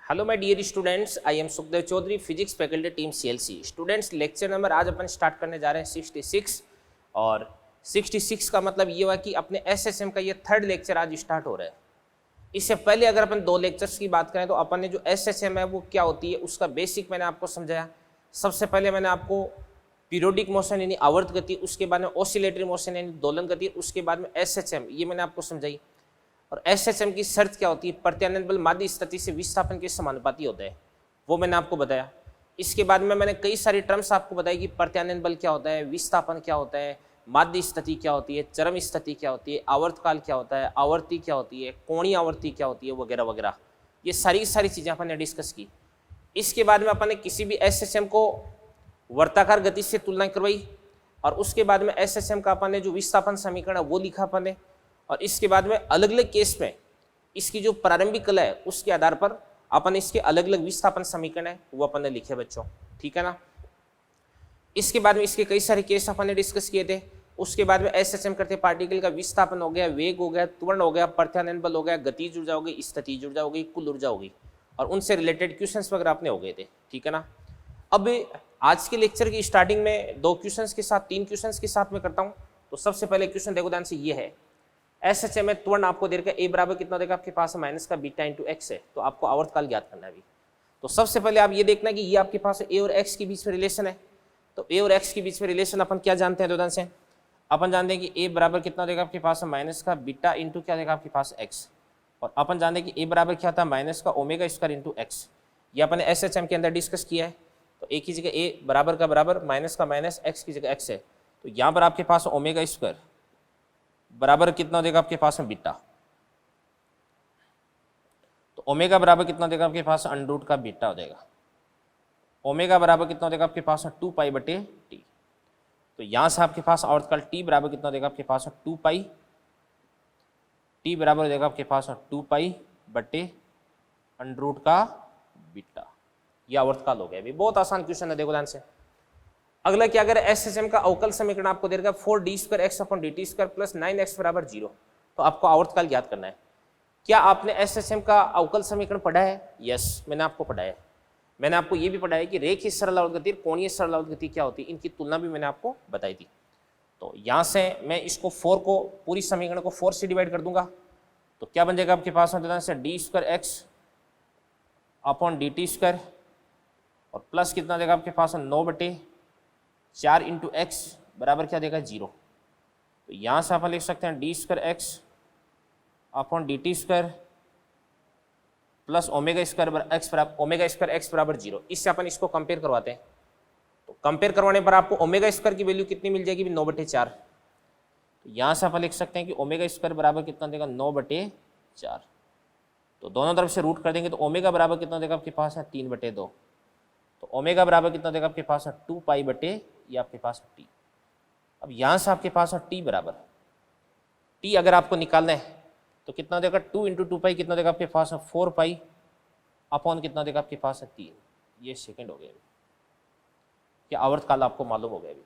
Hello my dear students, I am Sukhdev Chaudhary, physics faculty team CLC. Students, lecture number आज अपन start करने जा रहे हैं 66। और 66 का मतलब ये हुआ कि अपने एसएसएम का ये थर्ड लेक्चर आज स्टार्ट हो रहा है। इससे पहले अगर अपन दो लेक्चर्स की बात करें तो अपन ने जो एसएसएम है वो क्या होती है उसका बेसिक मैंने आपको समझाया। सबसे पहले मैंने आपको पीरियोडिक मोशन यानी आवर्त गति, उसके बाद में ऑसिलेटरी मोशन यानी दोलन गति, उसके बाद में एसएचएम ये मैंने आपको समझाई। और एसएचएम की शर्त क्या होती है, प्रत्यानयन बल माध्य स्थिति से विस्थापन के समानुपाती होता है, वो मैंने आपको बताया। इसके बाद में मैंने कई सारी टर्म्स आपको बताई कि प्रत्यानयन बल क्या होता है, विस्थापन क्या होता है, माध्य स्थिति क्या होती है, चरम स्थिति क्या होती है, आवर्तकाल क्या होता है, आवर्ती क्या होती है, कोणीय आवर्ती क्या होती है, वगैरह वगैरह। ये सारी चीज़ें अपन ने डिस्कस की। इसके बाद में अपन ने किसी भी एसएचएम को वर्ताकार गति से तुलना करवाई और उसके बाद में एसएचएम का अपन ने जो विस्थापन समीकरण है वो लिखा अपन ने। और इसके बाद में अलग अलग केस में इसकी जो प्रारंभिक कला है उसके आधार पर अपन इसके अलग अलग विस्थापन समीकरण है वो अपन ने लिखे बच्चों, ठीक है ना। इसके बाद में इसके कई सारे केस अपन ने डिस्कस किए थे। उसके बाद में एसएचएम करते पार्टिकल का विस्थापन हो गया, वेग हो गया, त्वरण हो गया, प्रत्यानयन बल हो गया, गतिज ऊर्जा हो गई, स्थितिज ऊर्जा हो गई, कुल ऊर्जा हो गई, और उनसे रिलेटेड क्वेश्चंस वगैरह अपने हो गए थे, ठीक है ना। अब आज के लेक्चर की स्टार्टिंग में दो क्वेश्चंस के साथ, तीन क्वेश्चंस के साथ में करता हूं। तो सबसे पहले क्वेश्चन देखो ध्यान से, ये है एसएचएम में त्वरण आपको देगा ए बराबर कितना देगा आपके पास माइनस का बीटा इंटू एक्स है, तो आपको आवर्तकाल ज्ञात करना है अभी। तो सबसे पहले आप ये देखना कि ये आपके पास ए और एक्स के बीच में रिलेशन है। तो ए और एक्स के बीच में रिलेशन अपन क्या जानते हैं, ध्यान से अपन जानते हैं कि ए बराबर कितना देगा आपके पास माइनस का बीटा इंटू क्या देगा आपके पास एक्स, और अपन जानते हैं कि ए बराबर क्या था माइनस का ओमेगा स्क्वायर इंटू एक्स। ये अपन एसएचएम के अंदर डिस्कस किया है। तो ए की जगह ए बराबर का बराबर, माइनस का माइनस, एक्स की जगह एक्स है। तो यहाँ पर आपके पास ओमेगा स्क्वायर बराबर कितना देगा आपके पास में बीटा, तो ओमेगा बराबर कितना देगा आपके पास अंडर रूट का बीटा हो जाएगा। ओमेगा बराबर कितना देगा आपके पास 2 पाई बटे टी। तो यहां से आपके पास आवर्तकाल टी बराबर कितना देगा आपके पास 2 पाई, टी बराबर देगा आपके पास 2 पाई बटे अंडर रूट का बीटा। यह आवर्तकाल हो गया। अभी बहुत आसान क्वेश्चन है, देखो ध्यान से। अगला क्या करें, एसएचएम का अवकल समीकरण आपको देगा 4d² x upon dt square plus 9x बराबर 0। तो आपको आवर्तकाल ज्ञात करना है। क्या आपने एसएचएम का अवकल समीकरण पढ़ा है? यस, मैंने आपको पढ़ा है। मैंने आपको ये भी पढ़ा है कि रेखीय सरल आवर्त गति, कोणीय सरल आवर्त गति क्या होती है, इनकी तुलना भी मैंने आपको बताई थी। तो यहाँ से मैं इसको 4 को, पूरी समीकरण को 4 से डिवाइड कर दूंगा। तो क्या बन जाएगा आपके पास में d² x upon dt square और प्लस कितना देगा आपके पास 9/4 इंटू एक्स बराबर क्या देगा 0। तो यहाँ से अपन लिख सकते हैं d² x upon dt square plus omega square x बराबर 0। इससे अपन इसको कंपेयर करवाते हैं। तो कंपेयर करवाने पर आपको ओमेगा स्क्वायर की वैल्यू कितनी मिल जाएगी, 9/4। तो यहाँ से अपन लिख सकते हैं कि ओमेगा स्क्वायर बराबर कितना देगा 9/4। तो दोनों तरफ से रूट कर देंगे तो ओमेगा बराबर कितना देगा आपके पास है 3/2। तो ओमेगा बराबर कितना देगा आपके पास 2 पाई बटे ये आपके पास टी। अब यहाँ से आपके पास टी बराबर, टी अगर आपको निकालना है तो कितना देगा 2 इंटू 2 पाई कितना देगा आपके पास 4 पाई अपॉन कितना देगा आपके पास 3। ये सेकंड हो गया। क्या आवर्तकाल आपको मालूम हो गया अभी।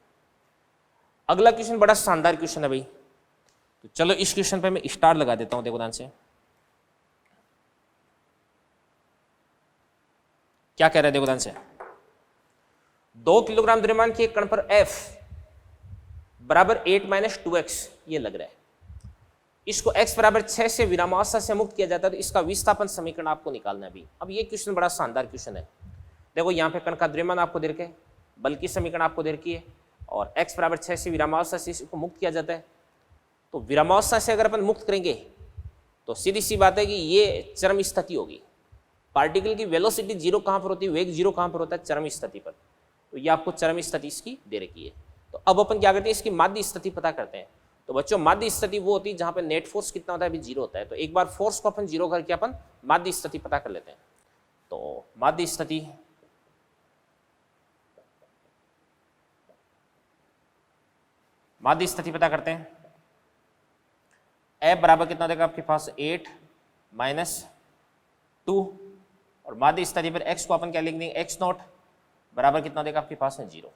अगला क्वेश्चन बड़ा शानदार क्वेश्चन है भाई। तो चलो इस क्वेश्चन पे मैं स्टार लगा देता हूँ, देखो ध्यान से क्या कह रहा है, देखो ध्यान से। 2 किलोग्राम द्रव्यमान के एक कण पर F बराबर 8 - 2x ये लग रहा है। इसको x बराबर 6 से विरामावस्था से मुक्त किया जाता है। तो इसका विस्थापन समीकरण आपको निकालना है अभी। अब ये क्वेश्चन बड़ा शानदार क्वेश्चन है। देखो यहाँ पे कण का द्रव्यमान आपको दे रखे, बल की समीकरण आपको दे रखी है, और x बराबर 6 से विरामावस्था से इसको मुक्त किया जाता है। तो विरामावस्था से अगर अपन मुक्त करेंगे तो सीधी सी बात है कि ये चरम स्थिति होगी। पार्टिकल की वेलोसिटी 0 कहाँ पर होती है, वेग 0 कहाँ पर होता है, चरम स्थिति पर। तो ये आपको चरम स्थिति इसकी दे रखी है। तो अब अपन क्या करते हैं, इसकी माध्य स्थिति पता करते हैं। तो बच्चों माध्य स्थिति वो होती है जहाँ पे नेट फोर्स कितना होता है, अभी 0 होता है। तो एक बार फोर्स को अपन 0 करके अपन माध्य स्थिति पता कर लेते हैं। तो माध्य स्थिति पता करते हैं। F बराबर कितना देगा आपके पास 8 - 2, और माध्य स्थिति पर x को अपन क्या लिख देंगे, x0 बराबर कितना देगा आपके पास है 0।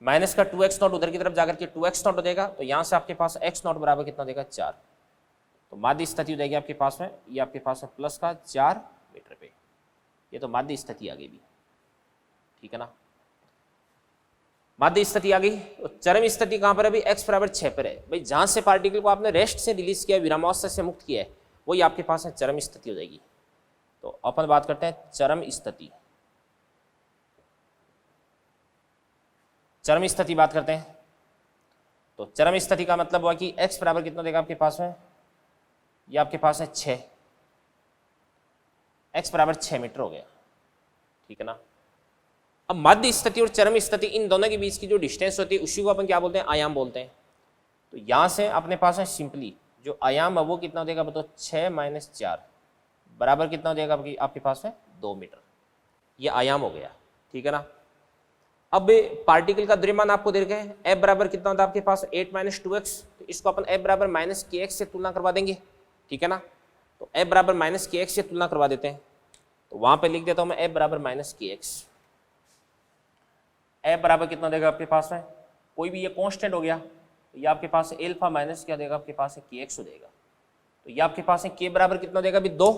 माइनस का 2x0 उधर की तरफ जाकर के 2x0 हो जाएगा। तो यहाँ से आपके पास x0 बराबर कितना देगा 4। तो माध्य स्थिति हो जाएगी आपके पास में, ये आपके पास है प्लस का 4 मीटर पे। ये तो माध्य स्थिति आ गई भी, ठीक है ना। माध्य स्थिति आ गई। तो चरम स्थिति कहां पर है? अभी x बराबर 6 पर है। भाई जहां से पार्टिकल को आपने रेस्ट से रिलीज किया, विरामावस्था से मुक्त किया है, वही आपके पास है चरम स्थिति हो जाएगी। तो अपन बात करते हैं चरम स्थिति। चरम स्थिति बात करते हैं। तो चरम स्थिति का मतलब हुआ कि x बराबर कितना देगा आपके पास में? ये आपके पास है 6, x बराबर 6 मीटर हो गया, ठीक है ना। अब माध्य स्थिति और चरम स्थिति, इन दोनों के बीच की जो डिस्टेंस होती है उसी को अपन क्या बोलते हैं? आयाम बोलते हैं। तो यहां से अपने पास है सिंपली जो आयाम है वो कितना देगा बताओ? 6 - 4 बराबर कितना देगा आपके पास में? 2 मीटर। ये आयाम हो गया, ठीक है ना। अब पार्टिकल का द्रव्यमान आपको दे रखे हैं, F बराबर कितना होता है आपके पास? 8 - 2x। तो इसको अपन F बराबर -kx से तुलना करवा देंगे, ठीक है ना। तो F बराबर -kx से तुलना करवा देते हैं। तो वहां पे लिख देता हूं मैं F बराबर -kx। F बराबर कितना देगा आपके पास में? कोई भी ये कांस्टेंट हो गया, तो ये आपके पास एल्फा माइनस क्या देगा आपके पास है? kx देगा। तो ये आपके पास है k बराबर कितना देगा अभी? 2।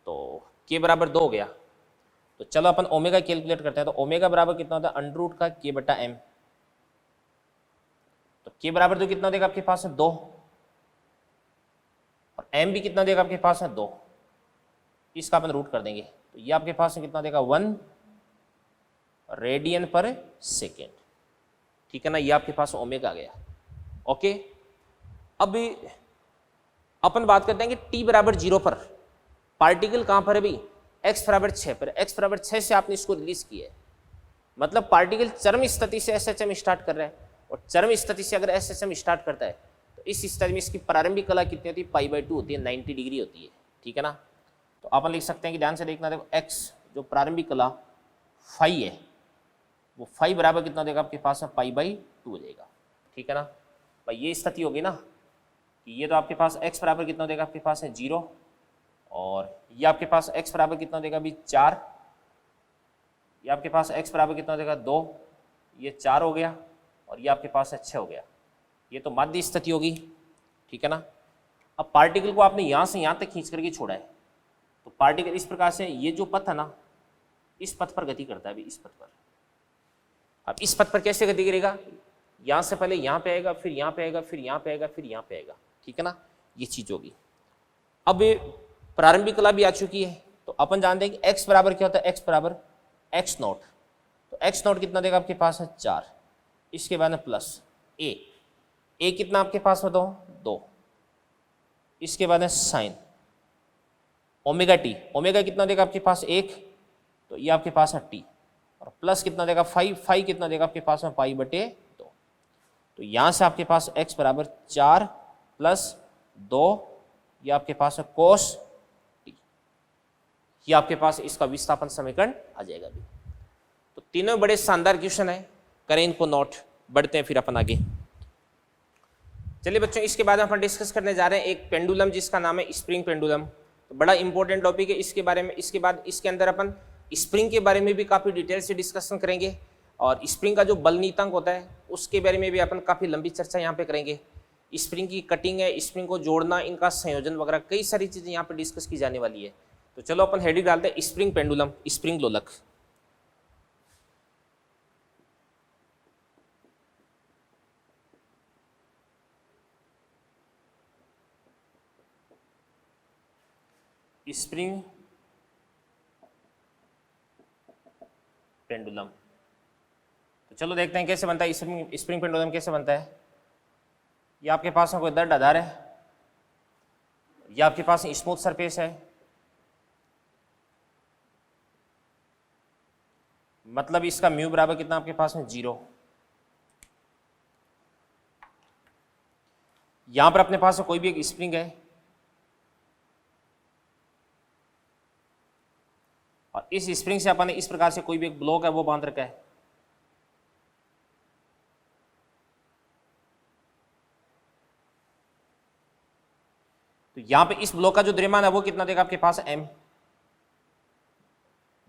तो k बराबर 2 हो गया। तो चलो अपन ओमेगा कैलकुलेट करते हैं। तो ओमेगा बराबर कितना होता है? अंडर रूट का k/m। तो k बराबर 2 कितना देगा आपके पास है? 2। और m भी कितना देगा आपके पास है? 2। इसका अपन रूट कर देंगे। तो ये आपके पास में कितना देगा? 1 रेडियन पर सेकेंड, ठीक है ना। ये आपके पास ओमेगा आ गया, ओके। अब अपन बात करते हैं कि t बराबर 0 पर पार्टिकल कहां पर है भाई? x बराबर 6 पर। x बराबर 6 से आपने इसको रिलीज किया है, मतलब पार्टिकल चरम स्थिति से SHM स्टार्ट कर रहा है। और चरम स्थिति से अगर SHM स्टार्ट करता है तो इस स्थिति में इसकी प्रारंभिक कला कितनी होती है? π/2 होती है, 90 डिग्री होती है, ठीक है ना। तो अपन लिख सकते हैं कि ध्यान से देखना, देखो x जो प्रारंभिक कला फाई है वो फाई बराबर कितना देगा आपके पास में? π/2 हो जाएगा, ठीक है ना। भाई ये स्थिति होगी ना कि ये तो आपके पास x बराबर कितना देगा आपके पास है? 0। और ये आपके पास x बराबर कितना देगा अभी? 4। ये आपके पास x बराबर कितना देगा? 2। ये 4 हो गया और ये आपके पास है 6 हो गया। ये तो माध्य स्थिति होगी, ठीक है ना। अब पार्टिकल को आपने यहाँ से यहाँ तक खींच करके छोड़ा है, तो पार्टिकल इस प्रकार से, ये जो पथ है ना, इस पथ पर गति करता है अभी, इस पथ पर। अब इस पथ पर कैसे गति करेगा? यहाँ से पहले यहाँ पे आएगा, फिर यहाँ पे आएगा, फिर यहाँ पे आएगा, फिर यहाँ पे आएगा, ठीक है ना। ये चीज होगी। अब प्रारंभिक कला भी आ चुकी है, तो अपन जानते हैं कि x बराबर क्या होता है? x बराबर x0। तो x0 कितना देगा आपके पास है? 4। इसके बाद में प्लस a कितना आपके पास में? 2। इसके बाद में साइन ओमेगा टी। ओमेगा कितना देगा आपके पास? 1। तो ये आपके पास है t। और प्लस कितना देगा? 5 कितना देगा आपके पास में? π/2। तो यहाँ से आपके पास x बराबर 4 + 2, ये आपके पास है कोस टी। ये आपके पास इसका विस्थापन समीकरण आ जाएगा अभी। तो तीनों बड़े शानदार क्वेश्चन है, करें इनको नोट। बढ़ते हैं फिर अपन आगे। चलिए बच्चों, इसके बाद अपन डिस्कस करने जा रहे हैं एक पेंडुलम जिसका नाम है स्प्रिंग पेंडुलम। तो बड़ा इंपॉर्टेंट टॉपिक है इसके बारे में। इसके बाद इसके अंदर अपन स्प्रिंग के बारे में भी काफ़ी डिटेल से डिस्कशन करेंगे, और स्प्रिंग का जो बल नीतांक होता है उसके बारे में भी अपन काफ़ी लंबी चर्चा यहाँ पे करेंगे। स्प्रिंग की कटिंग है, स्प्रिंग को जोड़ना, इनका संयोजन वगैरह कई सारी चीज़ें यहाँ पे डिस्कस की जाने वाली है। तो चलो अपन हेडिंग डालते हैं स्प्रिंग पेंडुलम, स्प्रिंग लोलक। Spring pendulum. तो चलो देखते हैं कैसे बनता है स्प्रिंग पेंडुलम, कैसे बनता है। ये आपके पास में कोई दर्द आधार है, ये आपके पास स्मूथ सरफेस है, मतलब इसका म्यू बराबर कितना आपके पास में? 0। यहां पर अपने पास कोई भी एक स्प्रिंग है, और इस स्प्रिंग से अपन ने इस प्रकार से कोई भी एक ब्लॉक है वो बांध रखा है। तो यहां पे इस ब्लॉक का जो द्रव्यमान है वो कितना देगा आपके पास? m।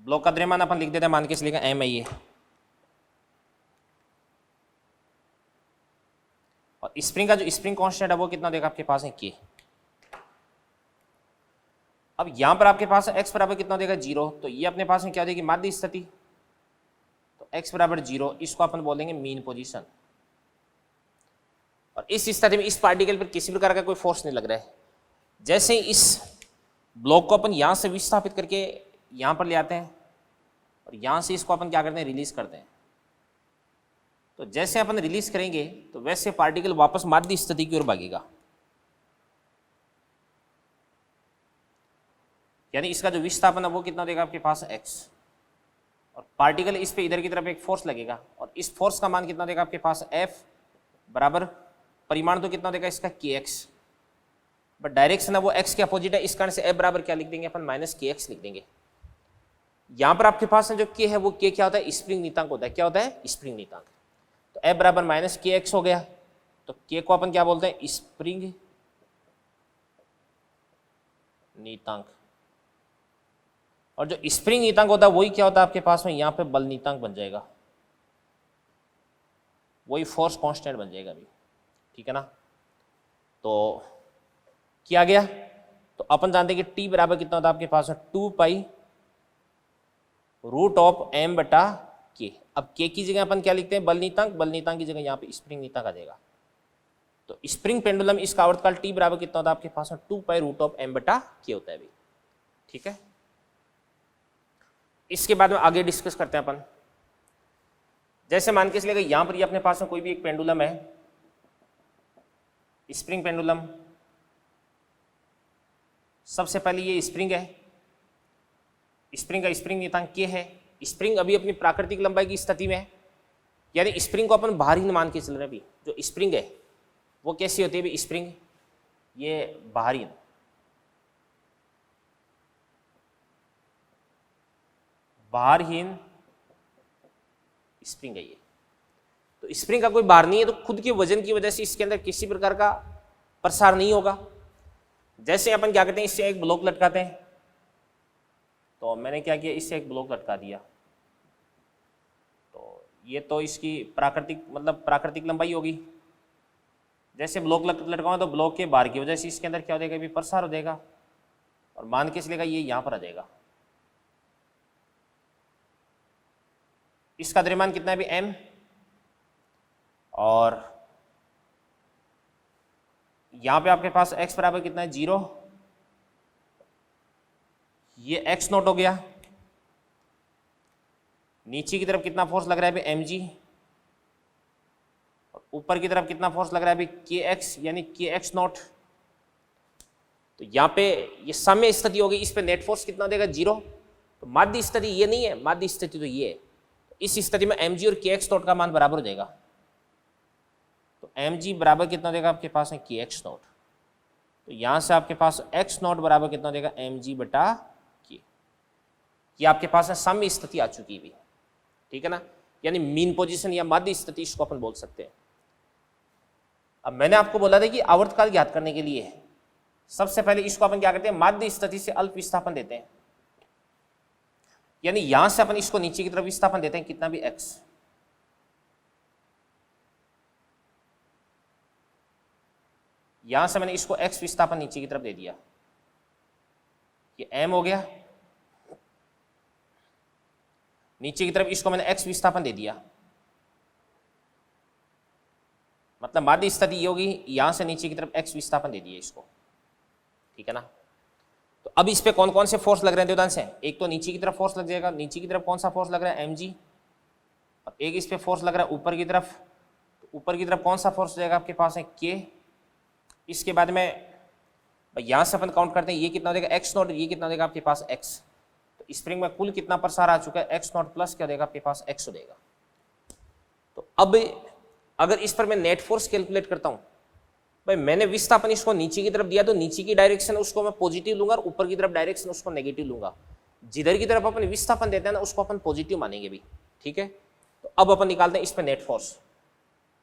ब्लॉक का द्रव्यमान अपन लिख देते हैं, मान के चलेगा m है ये। और स्प्रिंग का जो स्प्रिंग कांस्टेंट है वो कितना देगा आपके पास है? k। अब यहां पर आपके पास x बराबर कितना देगा 0, तो ये अपने पास में क्या हो जाएगी माध्य स्थिति, तो x बराबर 0, इसको अपन बोलेंगे मीन पोजीशन। और इस स्थिति में इस पार्टिकल पर किसी प्रकार का कोई फोर्स नहीं लग रहा है। जैसे इस ब्लॉक को अपन यहां से विस्थापित करके यहां पर ले आते हैं और यहां से इसको अपन क्या करते हैं रिलीज करते हैं, तो जैसे अपन रिलीज करेंगे तो वैसे पार्टिकल वापस माध्य स्थिति की ओर भागेगा, यानी इसका जो विस्थापन है वो कितना देगा आपके पास x, और पार्टिकल इस पे इधर की तरफ एक फोर्स लगेगा और इस फोर्स का मान कितना देगा आपके पास f बराबर परिमाण तो कितना देगा इसका kx, बट डायरेक्शन है वो x के अपोजिट है, इस कारण से f बराबर क्या लिख देंगे अपन माइनस kx लिख देंगे। यहां पर आपके पास जो k है वो k क्या होता है स्प्रिंग नीतांक होता है, क्या होता है स्प्रिंग नीतांक, तो f बराबर माइनस kx हो गया, तो k को अपन क्या बोलते हैं स्प्रिंग नीतांक, और जो स्प्रिंग नीतांक होता है वही क्या होता है आपके पास में यहाँ पे बल नीतांक बन जाएगा, वही फोर्स कांस्टेंट बन जाएगा अभी, ठीक है ना। तो क्या गया, तो अपन जानते हैं कि t बराबर कितना होता है आपके पास में 2 पाई रूट ऑफ m बटा k। अब k की जगह अपन क्या लिखते हैं बल नीतांक, बल नीतांक की जगह यहाँ पे स्प्रिंग नीतांक आ जाएगा, तो स्प्रिंग पेंडुलम इसका आवर्तकाल t बराबर कितना होता है आपके पास में 2 पाई रूट ऑफ m बटा k होता है अभी, ठीक है। इसके बाद में आगे डिस्कस करते हैं अपन। जैसे मान के चलिए यहां पर ये अपने पास में कोई भी एक पेंडुलम है, स्प्रिंग पेंडुलम, सबसे पहले ये स्प्रिंग है, स्प्रिंग का स्प्रिंग नीतांक k है, स्प्रिंग अभी अपनी प्राकृतिक लंबाई की स्थिति में है, यानी स्प्रिंग को अपन बाहरी मान के चल रहे हैं। अभी जो स्प्रिंग है वो कैसी होती है अभी स्प्रिंग, ये बाहरी बाहरहीन स्प्रिंग है ये, तो स्प्रिंग का कोई भार नहीं है, तो खुद के वजन की वजह से इसके अंदर किसी प्रकार का प्रसार नहीं होगा। जैसे अपन क्या करते हैं इससे एक ब्लॉक लटकाते हैं, तो मैंने क्या किया इससे एक ब्लॉक लटका दिया, तो ये तो इसकी प्राकृतिक लंबाई होगी। जैसे ब्लॉक लटकाऊं तो ब्लॉक के भार की वजह से इसके अंदर क्या हो जाएगा अभी प्रसार हो जाएगा, और मान के चलेगा ये यहां पर आ जाएगा। इसका द्रव्यमान कितना है अभी m, और यहां पे आपके पास x बराबर कितना है 0, ये x नॉट हो गया। नीचे की तरफ कितना फोर्स लग रहा है अभी mg, और ऊपर की तरफ कितना फोर्स लग रहा है अभी kx, यानी kx नॉट। तो यहां पे ये साम्य स्थिति होगी, इस पे नेट फोर्स कितना देगा 0, तो माध्य स्थिति ये नहीं है, माध्य स्थिति तो ये है। इस स्थिति में mg और kx नॉट का मान बराबर हो जाएगा, तो mg बराबर कितना देगा आपके पास है kx नॉट, तो यहां से आपके पास x नॉट बराबर कितना देगा mg बटा k। ये आपके पास है साम्य स्थिति आ चुकी है, ठीक है ना, यानी मीन पोजीशन या माध्य स्थिति इसको अपन बोल सकते हैं। अब मैंने आपको बोला था कि आवर्तकाल ज्ञात करने के लिए सबसे पहले इसको अपन क्या करते हैं माध्य स्थिति से अल्प विस्थापन देते हैं, यानी यहां से अपन इसको नीचे की तरफ विस्थापन देते हैं कितना भी x, यहां से मैंने इसको x विस्थापन नीचे की तरफ दे दिया, ये m हो गया। नीचे की तरफ इसको मैंने x विस्थापन दे दिया, मतलब माध्य स्थिति ये होगी, यहां से नीचे की तरफ x विस्थापन दे दिया इसको, ठीक है ना। तो अब इस पे कौन कौन से फोर्स लग रहे हैं देवदान से, एक तो नीचे की तरफ फोर्स लग जाएगा, नीचे की तरफ कौन सा फोर्स लग रहा है mg, और एक इस पे फोर्स लग रहा है ऊपर की तरफ, तो ऊपर की तरफ कौन सा फोर्स जाएगा आपके पास है k। इसके बाद में यहां से अपन काउंट करते हैं, ये कितना देगा x नॉट, ये कितना देगा आपके पास x, तो स्प्रिंग में कुल कितना प्रसार आ चुका है x नॉट प्लस क्या देगा आपके पास x हो देगा। तो अब अगर इस पर मैं नेट फोर्स कैलकुलेट करता हूं, भाई मैंने विस्थापन इसको नीचे की तरफ दिया, तो नीचे की डायरेक्शन उसको मैं पॉजिटिव लूंगा और ऊपर की तरफ डायरेक्शन उसको नेगेटिव लूंगा। जिधर की तरफ अपन विस्थापन देते हैं ना उसको अपन पॉजिटिव मानेंगे भी, ठीक है। तो अब अपन निकालते हैं इस पर नेट फोर्स,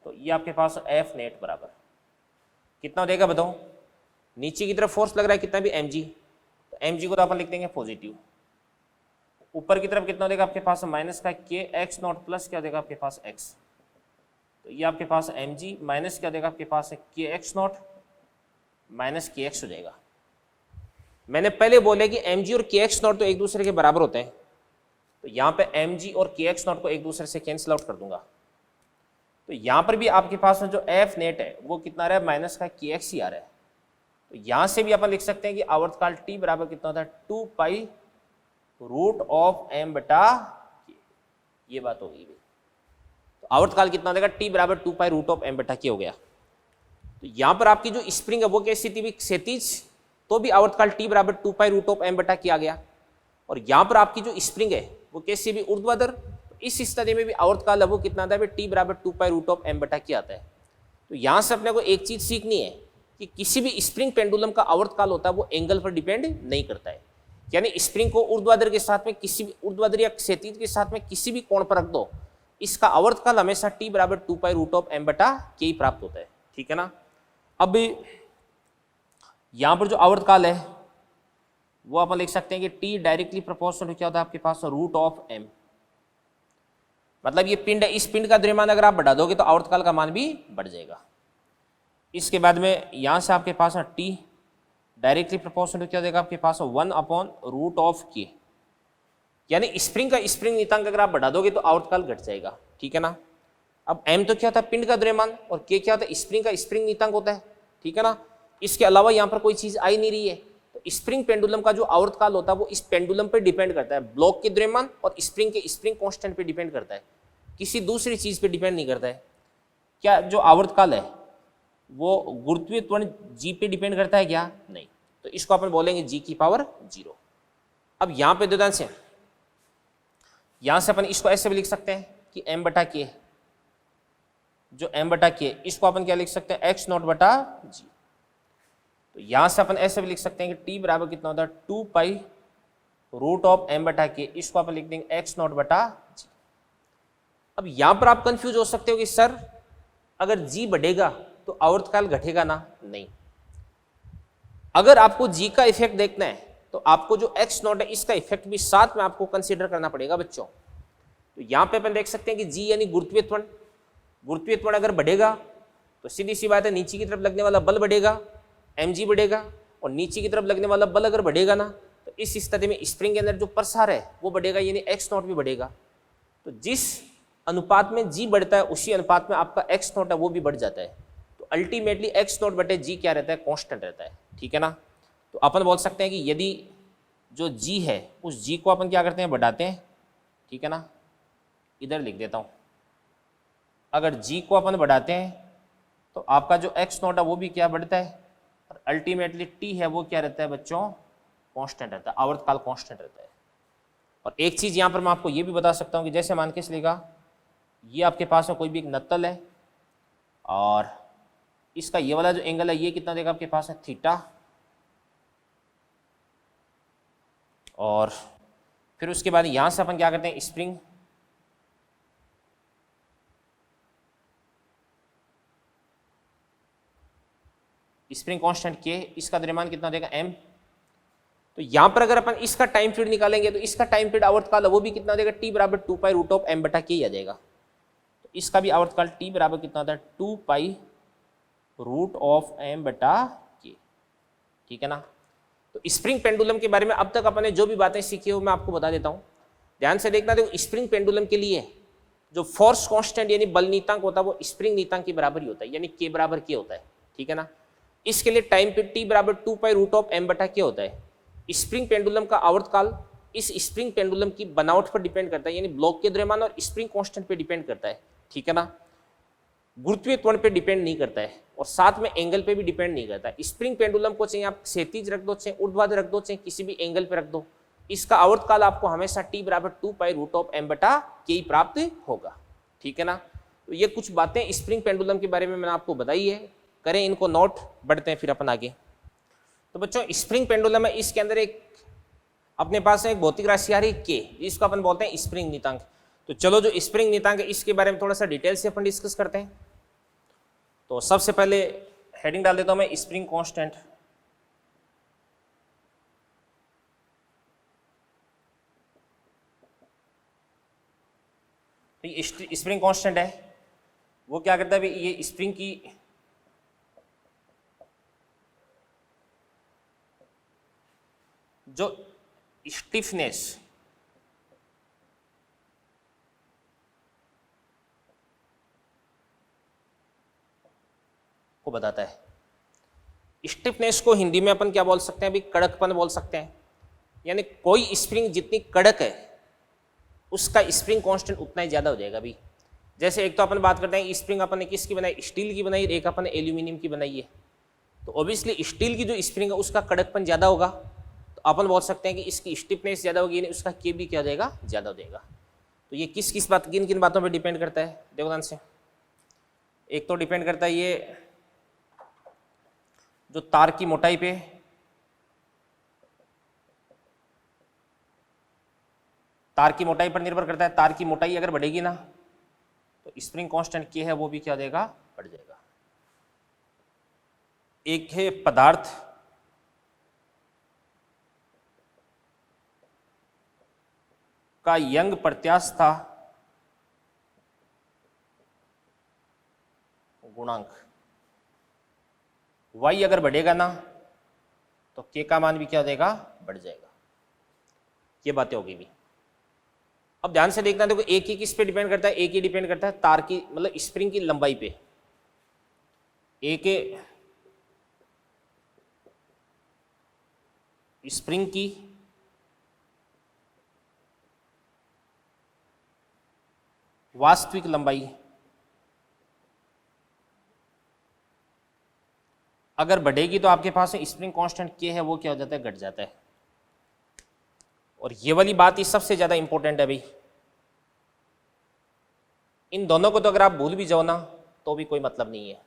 तो ये आपके पास एफ नेट बराबर कितना देगा बताओ, नीचे की तरफ फोर्स लग रहा है कितना भी mg, तो mg को तो अपन लिख देंगे पॉजिटिव, ऊपर की तरफ कितना देगा आपके पास माइनस का के एक्स नॉट प्लस क्या देगा आपके पास x, तो ये आपके पास mg माइनस क्या देगा आपके पास है के एक्स नॉट माइनस के एक्स हो जाएगा। मैंने पहले बोले कि mg और kx नॉट तो एक दूसरे के बराबर होते हैं, तो यहाँ पे mg और kx नॉट को एक दूसरे से कैंसिल आउट कर दूंगा। तो यहाँ पर भी आपके पास में जो एफ नेट है वो कितना आ रहा है, माइनस का kx ही आ रहा है। तो यहाँ से भी अपन लिख सकते हैं कि आवर्तकाल t बराबर कितना होता है, 2 पाई रूट ऑफ m बटा k, ये बात हो गई। तो आवर्तकाल कितना देगा, t बराबर 2 पाई रूट ऑफ m बटा k हो गया। तो यहाँ पर आपकी जो स्प्रिंग है वो कैसी थी, क्षैतिज, तो भी आवर्तकाल t बराबर 2 पाई रूट ऑफ m बटा k आ गया। और यहाँ पर आपकी जो स्प्रिंग है वो कैसी भी ऊर्ध्वाधर, तो इस स्थिति में भी आवर्तकाल है वो कितना आता है, t बराबर 2 पाई रूट ऑफ m बटा k आता है। तो यहाँ से अपने को एक चीज सीखनी है कि किसी भी स्प्रिंग पेंडुलम का आवर्तकाल होता है वो एंगल पर डिपेंड नहीं करता है। यानी स्प्रिंग को ऊर्ध्वाधर के साथ में किसी भी ऊर्ध्वाधर या क्षैतिज के साथ में किसी भी कोण पर रख दो, इसका आवर्तकाल हमेशा t बराबर 2 पाई रूट ऑफ m बटा k ही प्राप्त होता है। ठीक है ना। अब यहाँ पर जो आवर्तकाल है वो अपन लिख सकते हैं कि t डायरेक्टली प्रोपोर्शनल क्या होता है आपके पास, रूट ऑफ m। मतलब ये पिंड है, इस पिंड का द्रव्यमान अगर आप बढ़ा दोगे तो आवर्तकाल का मान भी बढ़ जाएगा। इसके बाद में यहाँ से आपके पास t डायरेक्टली प्रोपोर्शनल क्या देगा आपके पास, 1 अपॉन रूट ऑफ k। यानी स्प्रिंग का स्प्रिंग नियतांक अगर आप बढ़ा दोगे तो आवर्तकाल घट जाएगा। ठीक है ना। अब m तो क्या होता है, पिंड का द्रव्यमान, और k क्या होता है, स्प्रिंग का स्प्रिंग नियतांक होता है। ठीक है ना। इसके अलावा यहाँ पर कोई चीज आई नहीं रही है, तो स्प्रिंग पेंडुलम का जो आवर्तकाल होता है वो इस पेंडुलम पर डिपेंड करता है, ब्लॉक के द्रव्यमान और स्प्रिंग के स्प्रिंग कांस्टेंट पे डिपेंड करता है, किसी दूसरी चीज पे डिपेंड नहीं करता है। क्या जो आवर्तकाल है वो गुरुत्वीय त्वरण g पे डिपेंड करता है क्या, नहीं। तो इसको अपन बोलेंगे g की पावर 0। अब यहाँ पे दो से यहाँ से अपन इसको ऐसे भी लिख सकते हैं कि m बटा k, जो m बटा k इसको अपन क्या लिख सकते हैं, x नॉट बटा g। तो यहाँ से अपन ऐसे भी लिख सकते हैं कि t बराबर कितना होता है, 2 पाई रूट ऑफ m बटा k, इसको अपन लिख देंगे x नॉट बटा g। अब यहाँ पर आप कंफ्यूज हो सकते हो कि सर अगर g बढ़ेगा तो आवर्तकाल घटेगा ना, नहीं। अगर आपको g का इफेक्ट देखना है तो आपको जो x नॉट है इसका इफेक्ट भी साथ में आपको कंसीडर करना पड़ेगा बच्चों। तो यहाँ पे अपन देख सकते हैं कि g यानी गुरुत्वीय त्वरण, गुरुत्वीय त्वरण अगर बढ़ेगा तो सीधी सी बात है नीचे की तरफ लगने वाला बल बढ़ेगा, mg बढ़ेगा, और नीचे की तरफ लगने वाला बल अगर बढ़ेगा ना तो इस स्थिति में स्प्रिंग के अंदर जो प्रसार है वो बढ़ेगा, यानी x नॉट भी बढ़ेगा। तो जिस अनुपात में g बढ़ता है उसी अनुपात में आपका x नॉट है वो भी बढ़ जाता है। तो अल्टीमेटली x नॉट बटे g क्या रहता है, कांस्टेंट रहता है। ठीक है ना। तो अपन बोल सकते हैं कि यदि जो g है उस g को अपन क्या करते हैं, बढ़ाते हैं। ठीक है ना। इधर लिख देता हूँ, अगर g को अपन बढ़ाते हैं तो आपका जो x नॉट है वो भी क्या बढ़ता है, और अल्टीमेटली t है वो क्या रहता है बच्चों, कांस्टेंट रहता है, आवर्तकाल कांस्टेंट रहता है। और एक चीज़ यहाँ पर मैं आपको ये भी बता सकता हूँ कि जैसे मान के चलेगा ये आपके पास में कोई भी एक नत्तल है और इसका ये वाला जो एंगल है ये कितना देगा आपके पास है, थीटा। और फिर उसके बाद यहाँ से अपन क्या करते हैं, स्प्रिंग, स्प्रिंग कांस्टेंट के, इसका द्रव्यमान कितना देगा m। तो यहाँ पर अगर अपन इसका टाइम पीरियड निकालेंगे तो इसका टाइम पीरियड आवर्तकाल वो भी कितना देगा, t बराबर 2 पाई रूट ऑफ m बटा k आ जाएगा। तो इसका भी आवर्तकाल t बराबर कितना होता है, 2 पाई रूट ऑफ m बटा k। ठीक है ना। तो स्प्रिंग पेंडुलम के बारे में अब तक अपने जो भी बातें सीखी हो मैं आपको बता देता हूँ, ध्यान से देखना। देखो स्प्रिंग पेंडुलम के लिए जो फोर्स कांस्टेंट यानी बल नीतांक होता है वो स्प्रिंग नीतांक के बराबर ही होता है, यानी k बराबर k होता है। ठीक है ना। इसके लिए टाइम पीरियड t बराबर 2 पाई रूट ऑफ m बटा k होता है। स्प्रिंग पेंडुलम का आवर्तकाल इस स्प्रिंग पेंडुलम की बनावट पर डिपेंड करता है, यानी ब्लॉक के द्रव्यमान और स्प्रिंग कांस्टेंट पे डिपेंड करता है। ठीक है ना। गुरुत्वीय त्वरण पे डिपेंड नहीं करता है और साथ में एंगल पे भी डिपेंड नहीं करता है। स्प्रिंग पेंडुलम को चाहे आप क्षैतिज रख दो, चाहे ऊर्ध्वाधर रख दो, चाहे किसी भी एंगल पे रख दो, इसका आवर्तकाल आपको हमेशा t बराबर 2 पाई रूट ऑफ m बटा k प्राप्त होगा। ठीक है ना। तो ये कुछ बातें स्प्रिंग पेंडुलम के बारे में मैंने आपको बताई है, करें इनको नोट, बढ़ते हैं फिर अपन आगे। तो बच्चों स्प्रिंग पेंडुलम है, इसके अंदर एक अपने पास एक भौतिक राशि आ रही है k, जिसको अपन बोलते हैं स्प्रिंग नियतांक। तो चलो जो स्प्रिंग नियतांक है इसके बारे में थोड़ा सा डिटेल से अपन डिस्कस करते हैं। तो सबसे पहले हेडिंग डाल देता हूं मैं, स्प्रिंग कांस्टेंट। तो ये स्प्रिंग कांस्टेंट है वो क्या करता है भाई, ये स्प्रिंग की जो स्टिफनेस को बताता है। स्टिफनेस को हिंदी में अपन क्या बोल सकते हैं, अभी कड़कपन बोल सकते हैं। यानी कोई स्प्रिंग जितनी कड़क है उसका स्प्रिंग कांस्टेंट उतना ही ज्यादा हो जाएगा। अभी जैसे एक तो अपन बात करते हैं स्प्रिंग अपन ने किसकी बनाई, स्टील की बनाई, एक अपन ने एल्यूमिनियम की बनाई है। तो ऑब्वियसली स्टील की जो स्प्रिंग है उसका कड़कपन ज्यादा होगा, तो अपन बोल सकते हैं कि इसकी स्टिफनेस ज्यादा होगी, यानी उसका के भी क्या हो जाएगा, ज्यादा हो जाएगा। तो ये किस किस बात, किन किन बातों पर डिपेंड करता है, देखो ध्यान से। एक तो डिपेंड करता है ये जो तार की मोटाई पे, तार की मोटाई पर निर्भर करता है। तार की मोटाई अगर बढ़ेगी ना तो स्प्रिंग कांस्टेंट के है वो भी क्या देगा, बढ़ जाएगा। एक है पदार्थ का यंग प्रत्यास्था गुणांक, y अगर बढ़ेगा ना तो k का मान भी क्या हो जाएगा, बढ़ जाएगा। ये बातें होगी भी। अब ध्यान से देखना, देखो एक ही किस पे डिपेंड करता है, एक ही डिपेंड करता है तार की मतलब स्प्रिंग की लंबाई पे। एक स्प्रिंग की वास्तविक लंबाई अगर बढ़ेगी तो आपके पास स्प्रिंग कांस्टेंट के है वो क्या हो जाता है, घट जाता है। और ये वाली बात ही सबसे ज्यादा इंपॉर्टेंट है भाई। इन दोनों को तो अगर आप भूल भी जाओ ना तो भी कोई मतलब नहीं है।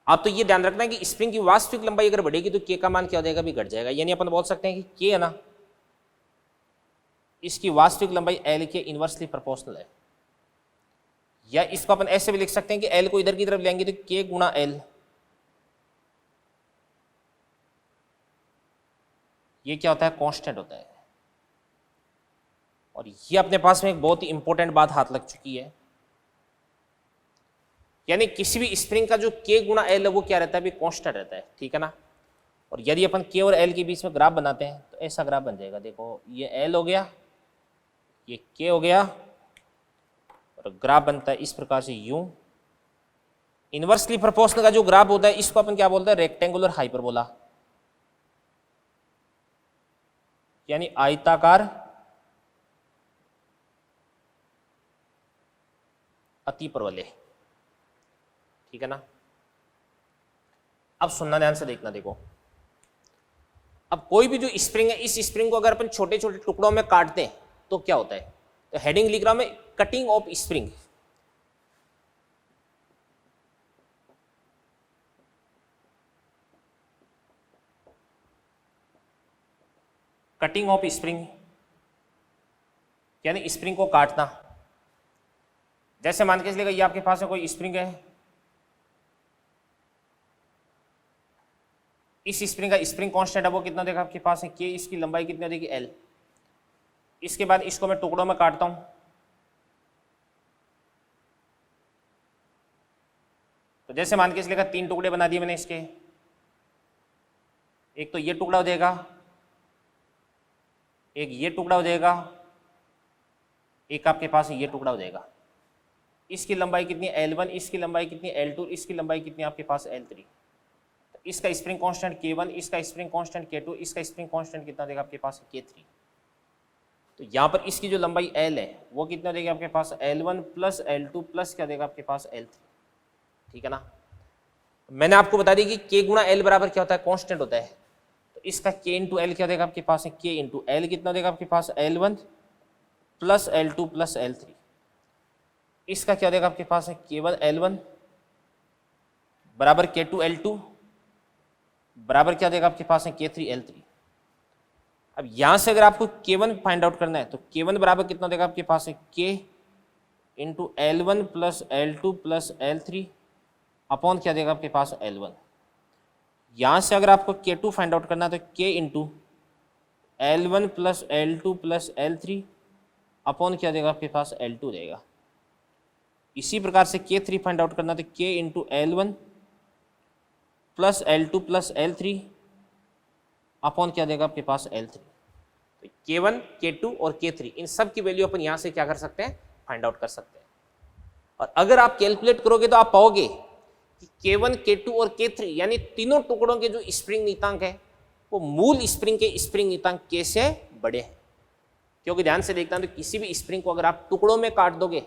आप तो ये ध्यान रखना है कि स्प्रिंग की वास्तविक लंबाई अगर बढ़ेगी तो के का मान क्या हो जाएगा, भी घट जाएगा। यानी अपन बोल सकते हैं कि के है ना, इसकी वास्तविक लंबाई एल के इनवर्सली प्रोपोर्शनल है। या इसको अपन ऐसे भी लिख सकते हैं कि एल को इधर की तरफ लेंगे तो के गुणा एल, ये क्या होता है, कांस्टेंट होता है। और ये अपने पास में एक बहुत ही इंपॉर्टेंट बात हाथ लग चुकी है। यानी किसी भी स्प्रिंग का जो के गुणा एल है वो क्या रहता है, भी कांस्टेंट रहता है, ठीक है ना। और यदि अपन के और एल के बीच में ग्राफ बनाते हैं तो ऐसा ग्राफ बन जाएगा। देखो ये एल हो गया, ये के हो गया, और ग्राफ बनता है इस प्रकार से यूं। इनवर्सली प्रोपोर्शनल का जो ग्राफ होता है इसको अपन क्या बोलते हैं, रेक्टेंगुलर हाइपरबोला, यानी आयताकार अतिप्रवलय, ठीक है ना। अब सुनना ध्यान से देखना, देखो अब कोई भी जो स्प्रिंग है, इस स्प्रिंग को अगर अपन छोटे छोटे टुकड़ों में काटते हैं तो क्या होता है, तो हेडिंग लिख रहा हूं मैं, cutting of spring. Cutting of spring यानी स्प्रिंग को काटना। जैसे मान के चलिएगा ये आपके पास में कोई स्प्रिंग है, इस स्प्रिंग का स्प्रिंग कांस्टेंट है वो कितना देगा आपके पास है, के, इसकी लंबाई कितनी देगी, एल। इसके बाद इसको मैं टुकड़ों में काटता हूं, तो जैसे मान के चलिएगा 3 टुकड़े बना दिए मैंने इसके। एक तो ये टुकड़ा हो जाएगा, एक ये टुकड़ा हो जाएगा, एक आपके पास ये टुकड़ा हो जाएगा। इसकी लंबाई कितनी है, L1, इसकी लंबाई कितनी है, L2, इसकी लंबाई कितनी है आपके पास L3। तो इसका स्प्रिंग कांस्टेंट K1, इसका स्प्रिंग कांस्टेंट K2, इसका स्प्रिंग कांस्टेंट कितना देगा आपके पास K3। तो यहाँ पर इसकी जो लंबाई L है वो कितना देगा आपके पास, L1 प्लस L2 प्लस क्या देगा आपके पास L3, ठीक है ना। मैंने आपको बता दी कि K गुणा L बराबर क्या होता है, कांस्टेंट होता है। तो इसका K इंटू एल क्या देगा आपके पास है, K इंटू एल कितना देगा आपके पास, L1 plus L2 plus L3। इसका क्या देगा आपके पास है, K1 L1 बराबर K2 L2 बराबर क्या देगा आपके पास है, K3 L3। अब यहां से अगर आपको K1 फाइंड आउट करना है तो K1 बराबर कितना देगा आपके पास है, K into L1 plus L2 plus L3 upon क्या देगा आपके पास L1। यहां से अगर आपको K2 फाइंड आउट करना है तो K into L1 plus L2 plus L3 upon क्या देगा आपके पास L2 देगा। इसी प्रकार से K3 फाइंड आउट करना तो K into L1 plus L2 plus L3 upon क्या देगा आपके पास L3। तो K1, K2 और K3 इन सब की वैल्यू अपन यहाँ से क्या कर सकते हैं, फाइंड आउट कर सकते हैं। और अगर आप कैलकुलेट करोगे तो आप पाओगे कि K1, K2 और K3 यानी तीनों टुकड़ों के जो स्प्रिंग नियतांक है वो मूल स्प्रिंग के स्प्रिंग नियतांक K से बड़े हैं। क्योंकि ध्यान से देखना, तो किसी भी स्प्रिंग को अगर आप टुकड़ों में काट दोगे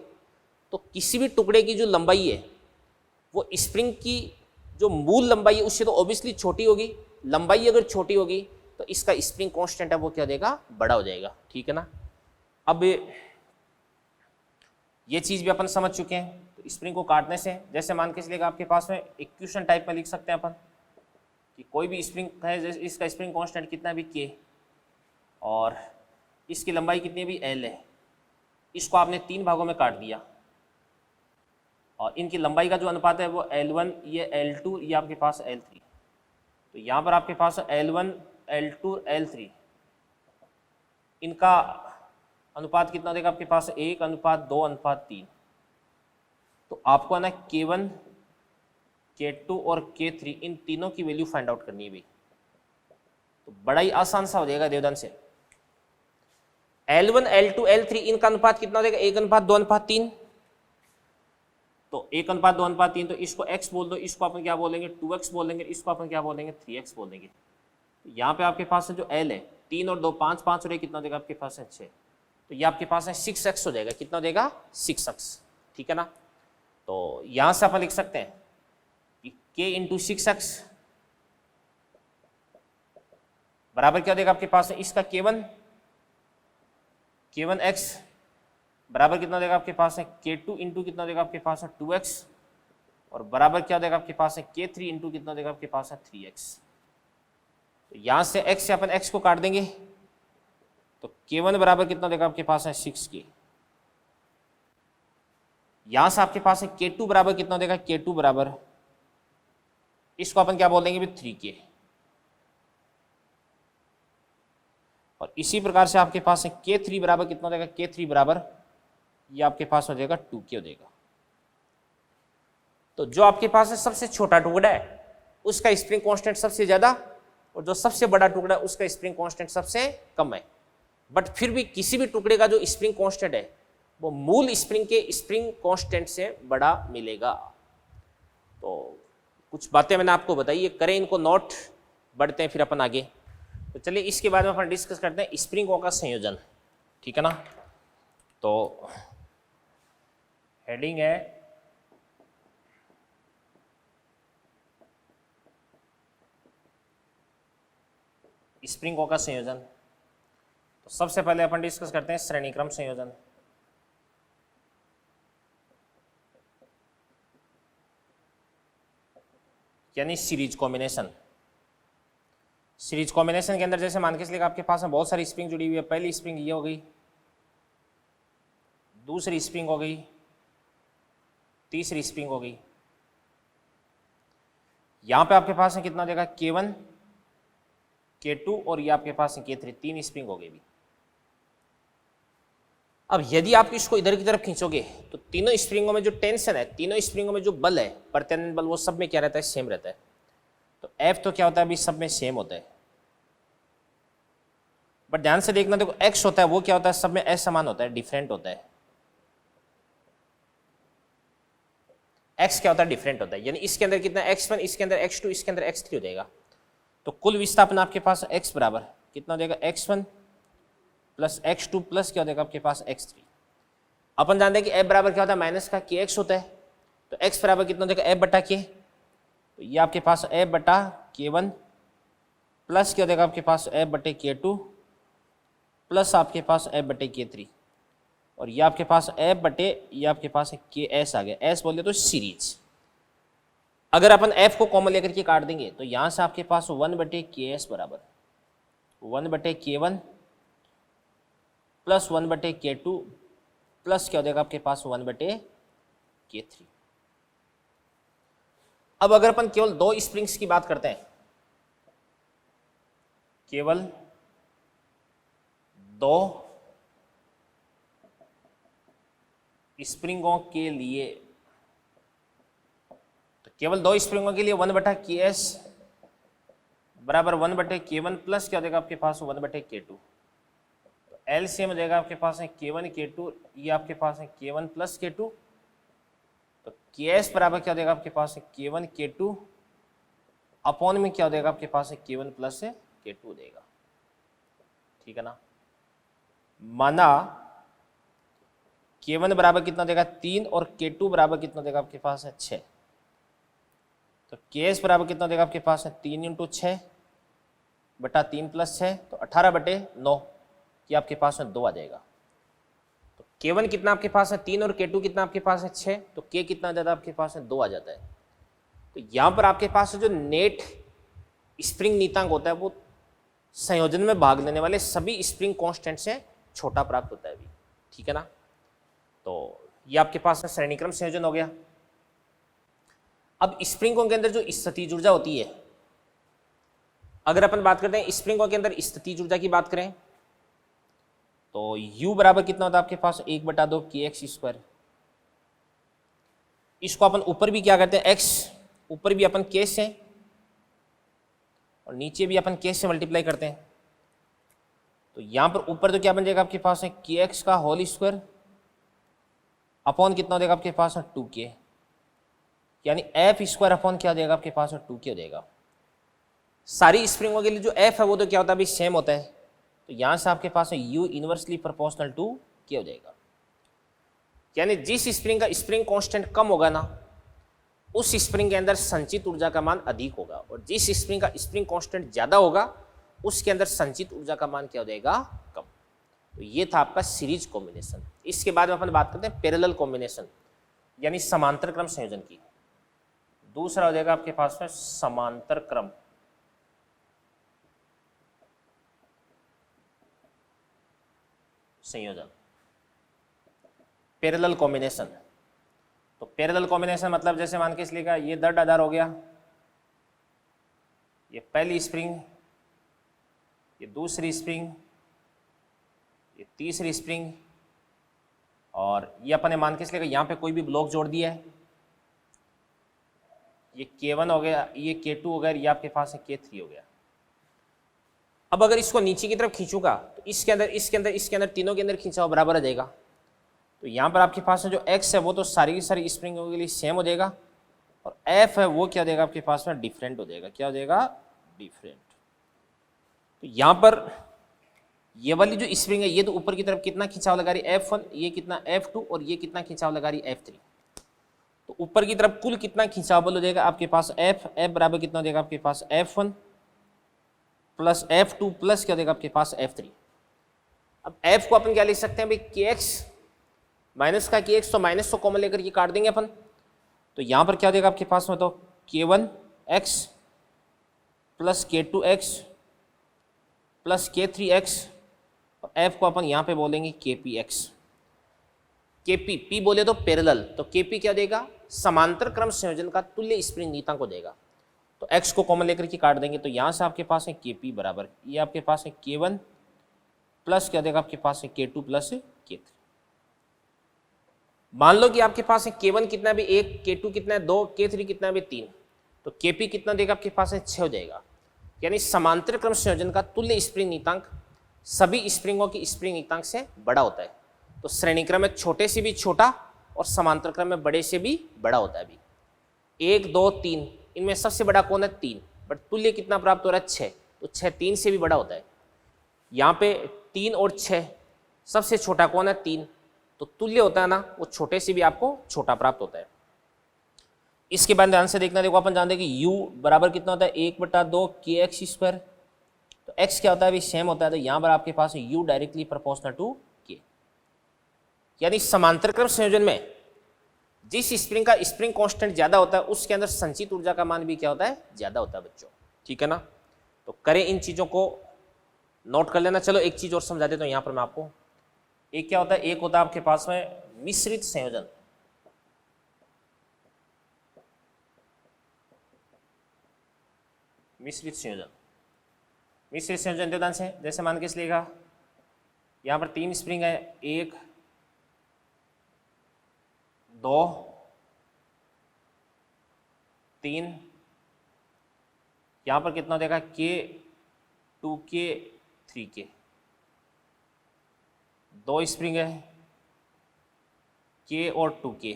तो किसी भी टुकड़े की जो लंबाई है वो स्प्रिंग की जो मूल लंबाई है उससे तो ऑब्वियसली छोटी होगी। लंबाई अगर छोटी होगी तो इसका स्प्रिंग कांस्टेंट है वो क्या देगा, बड़ा हो जाएगा। ठीक है ना। अब ये चीज भी अपन समझ चुके हैं। तो स्प्रिंग को काटने से जैसे मान के चलिएगा आपके पास में इक्वेशन टाइप में लिख सकते हैं अपन कि कोई भी स्प्रिंग है, जैसे इसका स्प्रिंग कांस्टेंट कितना भी K और इसकी लंबाई कितनी भी L है, इसको आपने 3 भागों में काट दिया और इनकी लंबाई का जो अनुपात है वो L1, ये L2, ये आपके पास L3। तो यहाँ पर आपके पास L1, L2, L3 इनका अनुपात कितना देगा आपके पास, 1:2:3। तो आपको है ना K1, K2 और K3 इन तीनों की वैल्यू फाइंड आउट करनी है भाई। तो बड़ा ही आसान सा हो जाएगा देवदान से। L1, L2, L3 इनका अनुपात कितना हो जाएगा, 1:2:3। तो 1:2:3, तो इसको x बोल दो, इसको अपन क्या बोलेंगे 2x बोलेंगे, इसको अपन क्या बोलेंगे 3x बोलेंगे। तो यहाँ पे आपके पास जो L है 3 और 2 5, 5 और 1 कितना देगा आपके पास है 6। तो ये आपके पास है 6x हो जाएगा। कितना देगा 6x। ठीक है ना। तो यहाँ से अपन लिख सकते हैं कि k × 6x बराबर क्या देगा आपके पास है, इसका K1x बराबर कितना देगा आपके पास है K2 × कितना देगा आपके पास है 2x और बराबर क्या देगा आपके पास है K3 × कितना देगा आपके पास है 3x। तो यहाँ से x से अपन x को काट देंगे तो K1 बराबर कितना देगा आपके पास है 6K। यहाँ से आपके पास है K2 बराबर कितना देगा, K2 बराबर इसको अपन क्या बोल देंगे भी 3K। और इसी प्रकार से आपके पास है K3 बराबर कितना देगा, K3 बराबर ये आपके पास हो जाएगा 2K हो जाएगा। तो जो आपके पास है सबसे छोटा टुकड़ा है उसका स्प्रिंग कांस्टेंट सबसे ज्यादा और जो सबसे बड़ा टुकड़ा है उसका स्प्रिंग कांस्टेंट सबसे कम है। बट फिर भी किसी भी टुकड़े का जो स्प्रिंग कांस्टेंट है वो मूल स्प्रिंग के स्प्रिंग कांस्टेंट से बड़ा मिलेगा। तो कुछ बातें मैंने आपको बताई, करें इनको नोट, बढ़ते हैं फिर अपन आगे। तो चलिए इसके बाद में अपन डिस्कस करते हैं स्प्रिंगों का संयोजन। ठीक है ना। तो हेडिंग है स्प्रिंगों का संयोजन। तो सबसे पहले अपन डिस्कस करते हैं श्रेणीक्रम संयोजन। यानी सीरीज कॉम्बिनेशन। सीरीज कॉम्बिनेशन के अंदर जैसे मान के चलिए आपके पास में बहुत सारी स्प्रिंग जुड़ी हुई है। पहली स्प्रिंग ये हो गई, दूसरी स्प्रिंग हो गई, तीसरी स्प्रिंग हो गई। यहां पे आपके पास है कितना देगा K1, K2 और ये आपके पास है K3, 3 स्प्रिंग हो गई भी। अब यदि आप इसको इधर की तरफ खींचोगे तो तीनों स्प्रिंगों में जो टेंशन है, तीनों स्प्रिंगों में जो बल है, प्रत्यानयन बल, वो सब में क्या रहता है, सेम रहता है। तो F तो क्या होता है अभी, सब में सेम होता है। बट ध्यान से देखना, देखो X होता है वो क्या होता है, सब में असमान होता है, डिफरेंट होता है। X क्या होता है, डिफरेंट होता है। यानी इसके अंदर कितना x1, इसके अंदर x2, इसके अंदर x3 हो जाएगा। तो कुल विस्थापन आपके पास x बराबर कितना देगा, x1 प्लस x2 प्लस क्या देगा आपके पास x3। अपन जानते हैं कि F बराबर क्या होता है, माइनस का kx होता है। तो x बराबर कितना देगा F बटा k। तो ये आपके पास F बटा K1 प्लस क्या देगा आपके पास F बटे K2 प्लस आपके पास F बटे K3 और ये आपके पास F बटे ये आपके पास KS आ गया। S बोले तो सीरीज। अगर अपन F को कॉमन लेकर के काट देंगे तो यहां से आपके पास 1 बटे KS बराबर 1 बटे K1 प्लस 1 बटे K2 प्लस क्या हो जाएगा आपके पास 1 बटे K3। अब अगर अपन केवल 2 स्प्रिंग्स की बात करते हैं, केवल 2 स्प्रिंगों के लिए, तो केवल 2 स्प्रिंगों के लिए 1 बटा KS बराबर 1/K1 प्लस क्या हो जाएगा आपके पास 1/K2। तो एलसीएम हो जाएगा आपके पास है K1 K2, ये आपके पास है K1 प्लस K2। तो Ks बराबर क्या हो जाएगा आपके पास है K1 K2 अपॉन में क्या हो जाएगा आपके पास है K1 प्लस K2 हो जाएगा। ठीक है ना। माना K1 बराबर कितना देगा 3 और K2 बराबर कितना देगा आपके पास है 6। तो Ks बराबर कितना देगा आपके पास है 3 × 6 बटा 3 + 6, तो 18/9 ये आपके पास में 2 आ जाएगा। तो K1 कितना आपके पास है 3 और K2 कितना आपके पास है 6, तो K कितना आ जाता है आपके पास है 2 आ जाता है। तो यहाँ पर आपके पास जो नेट स्प्रिंग नीतांक होता है वो संयोजन में भाग लेने वाले सभी स्प्रिंग कांस्टेंट से छोटा प्राप्त होता है अभी। ठीक है ना। तो ये आपके पास में श्रेणीक्रम संयोजन हो गया। अब स्प्रिंगों के अंदर जो स्थितिज ऊर्जा होती है, अगर अपन बात करते हैं स्प्रिंगों के अंदर स्थितिज ऊर्जा की बात करें तो U बराबर कितना होता है आपके पास 1/2 kx²। इसको अपन ऊपर भी क्या करते हैं x, ऊपर भी अपन k से और नीचे भी अपन k से मल्टीप्लाई करते हैं। तो यहां पर ऊपर तो क्या बन जाएगा आपके पास है kx का होल स्क्वायर अपॉन कितना हो जाएगा आपके पास है 2k, यानी f² अपॉन क्या हो जाएगा आपके पास है 2k हो जाएगा। सारी स्प्रिंगों के लिए जो f है वो तो क्या होता है अभी सेम होता है। तो यहां से आपके पास है U inversely proportional to k हो जाएगा। यानी जिस स्प्रिंग का स्प्रिंग कांस्टेंट कम होगा ना उस स्प्रिंग के अंदर संचित ऊर्जा का मान अधिक होगा, और जिस स्प्रिंग का स्प्रिंग कांस्टेंट ज्यादा होगा उसके अंदर संचित ऊर्जा का मान क्या हो जाएगा कम। तो ये था आपका सीरीज कॉम्बिनेशन। इसके बाद में अपन बात करते हैं पैरेलल कॉम्बिनेशन यानी समांतर क्रम संयोजन की। दूसरा हो जाएगा आपके पास में समांतर क्रम संयोजन, पैरेलल कॉम्बिनेशन। तो पैरेलल कॉम्बिनेशन मतलब जैसे मान के इसलिए ये दर्द आधार हो गया, ये पहली स्प्रिंग, ये दूसरी स्प्रिंग, ये तीसरी स्प्रिंग, और ये अपने मान के इसलिए यहाँ पे कोई भी ब्लॉक जोड़ दिया है। ये K1 हो गया, ये K2 हो गया, ये आपके पास है K3 हो गया। अब अगर इसको नीचे की तरफ खींचूंगा तो इसके अंदर तीनों के अंदर खींचाव बराबर आ जाएगा। तो यहाँ पर आपके पास जो x है वो तो सारी की सारी स्प्रिंगों के लिए सेम हो जाएगा, और f है वो क्या देगा आपके पास में डिफरेंट हो जाएगा। क्या हो जाएगा डिफरेंट। तो यहाँ पर ये वाली जो स्प्रिंग है ये तो ऊपर की तरफ कितना खिंचाव लगा रही F1, ये कितना F2, और ये कितना खिंचाव लगा रही F3। तो ऊपर की तरफ कुल कितना खिंचाव बल हो जाएगा आपके पास F बराबर कितना हो जाएगा आपके पास F1 प्लस F2 प्लस क्या देगा आपके पास F3। अब F को अपन क्या लिख सकते हैं भाई kx माइनस का kx, तो माइनस को कॉमन लेकर ये काट देंगे अपन। तो यहाँ पर क्या देगा आपके पास में तो k1x plus k2x plus k3x, और f को अपन यहाँ पे बोलेंगे kpx। kp p बोले तो पैरेलल, तो kp क्या देगा समांतर क्रम संयोजन का तुल्य स्प्रिंग नीतांक को देगा। तो x को कॉमन लेकर के काट देंगे, तो यहाँ से आपके पास है kp बराबर ये आपके पास है k1 प्लस क्या देगा आपके पास है k2 प्लस k3। मान लो कि आपके पास है k1 कितना भी 1, k2 कितना है 2, k3 कितना भी 3, तो kp कितना देगा आपके पास है 6 हो जाएगा। यानी समांतर क्रम संयोजन का तुल्य स्प्रिंग नीतांक सभी स्प्रिंगों की स्प्रिंग नीतांक से बड़ा होता है। तो श्रेणी क्रम में छोटे से भी छोटा और समांतर क्रम में बड़े से भी बड़ा होता है। अभी 1, 2, 3 इनमें सबसे बड़ा कौन है 3, बट तुल्य कितना प्राप्त हो रहा है 6, तो 6 3 से भी बड़ा होता है। यहाँ पे 3 और 6 सबसे छोटा कौन है 3, तो तुल्य होता है ना वो छोटे से भी आपको छोटा प्राप्त होता है। इसके बाद ध्यान से देखना, देखो अपन जानते हैं कि u बराबर कितना होता है 1/2 kx²। तो x क्या होता है अभी सेम होता है, तो यहाँ पर आपके पास u directly proportional to k। यानी समांतर क्रम संयोजन में जिस स्प्रिंग का स्प्रिंग कांस्टेंट ज्यादा होता है उसके अंदर संचित ऊर्जा का मान भी क्या होता है ज्यादा होता है बच्चों। ठीक है ना। तो करें इन चीजों को नोट कर लेना। चलो एक चीज और समझा देता हूं यहाँ पर मैं आपको। एक क्या होता है, एक होता है आपके पास में मिश्रित संयोजन। मिश्रित संयोजन, मिश्रित संयोजन ध्यान से, जैसे मान के इसलिएगा यहाँ पर 3 स्प्रिंग है, 1, 2, 3, यहाँ पर कितना देगा के 2K 3K, दो स्प्रिंग है K और 2K,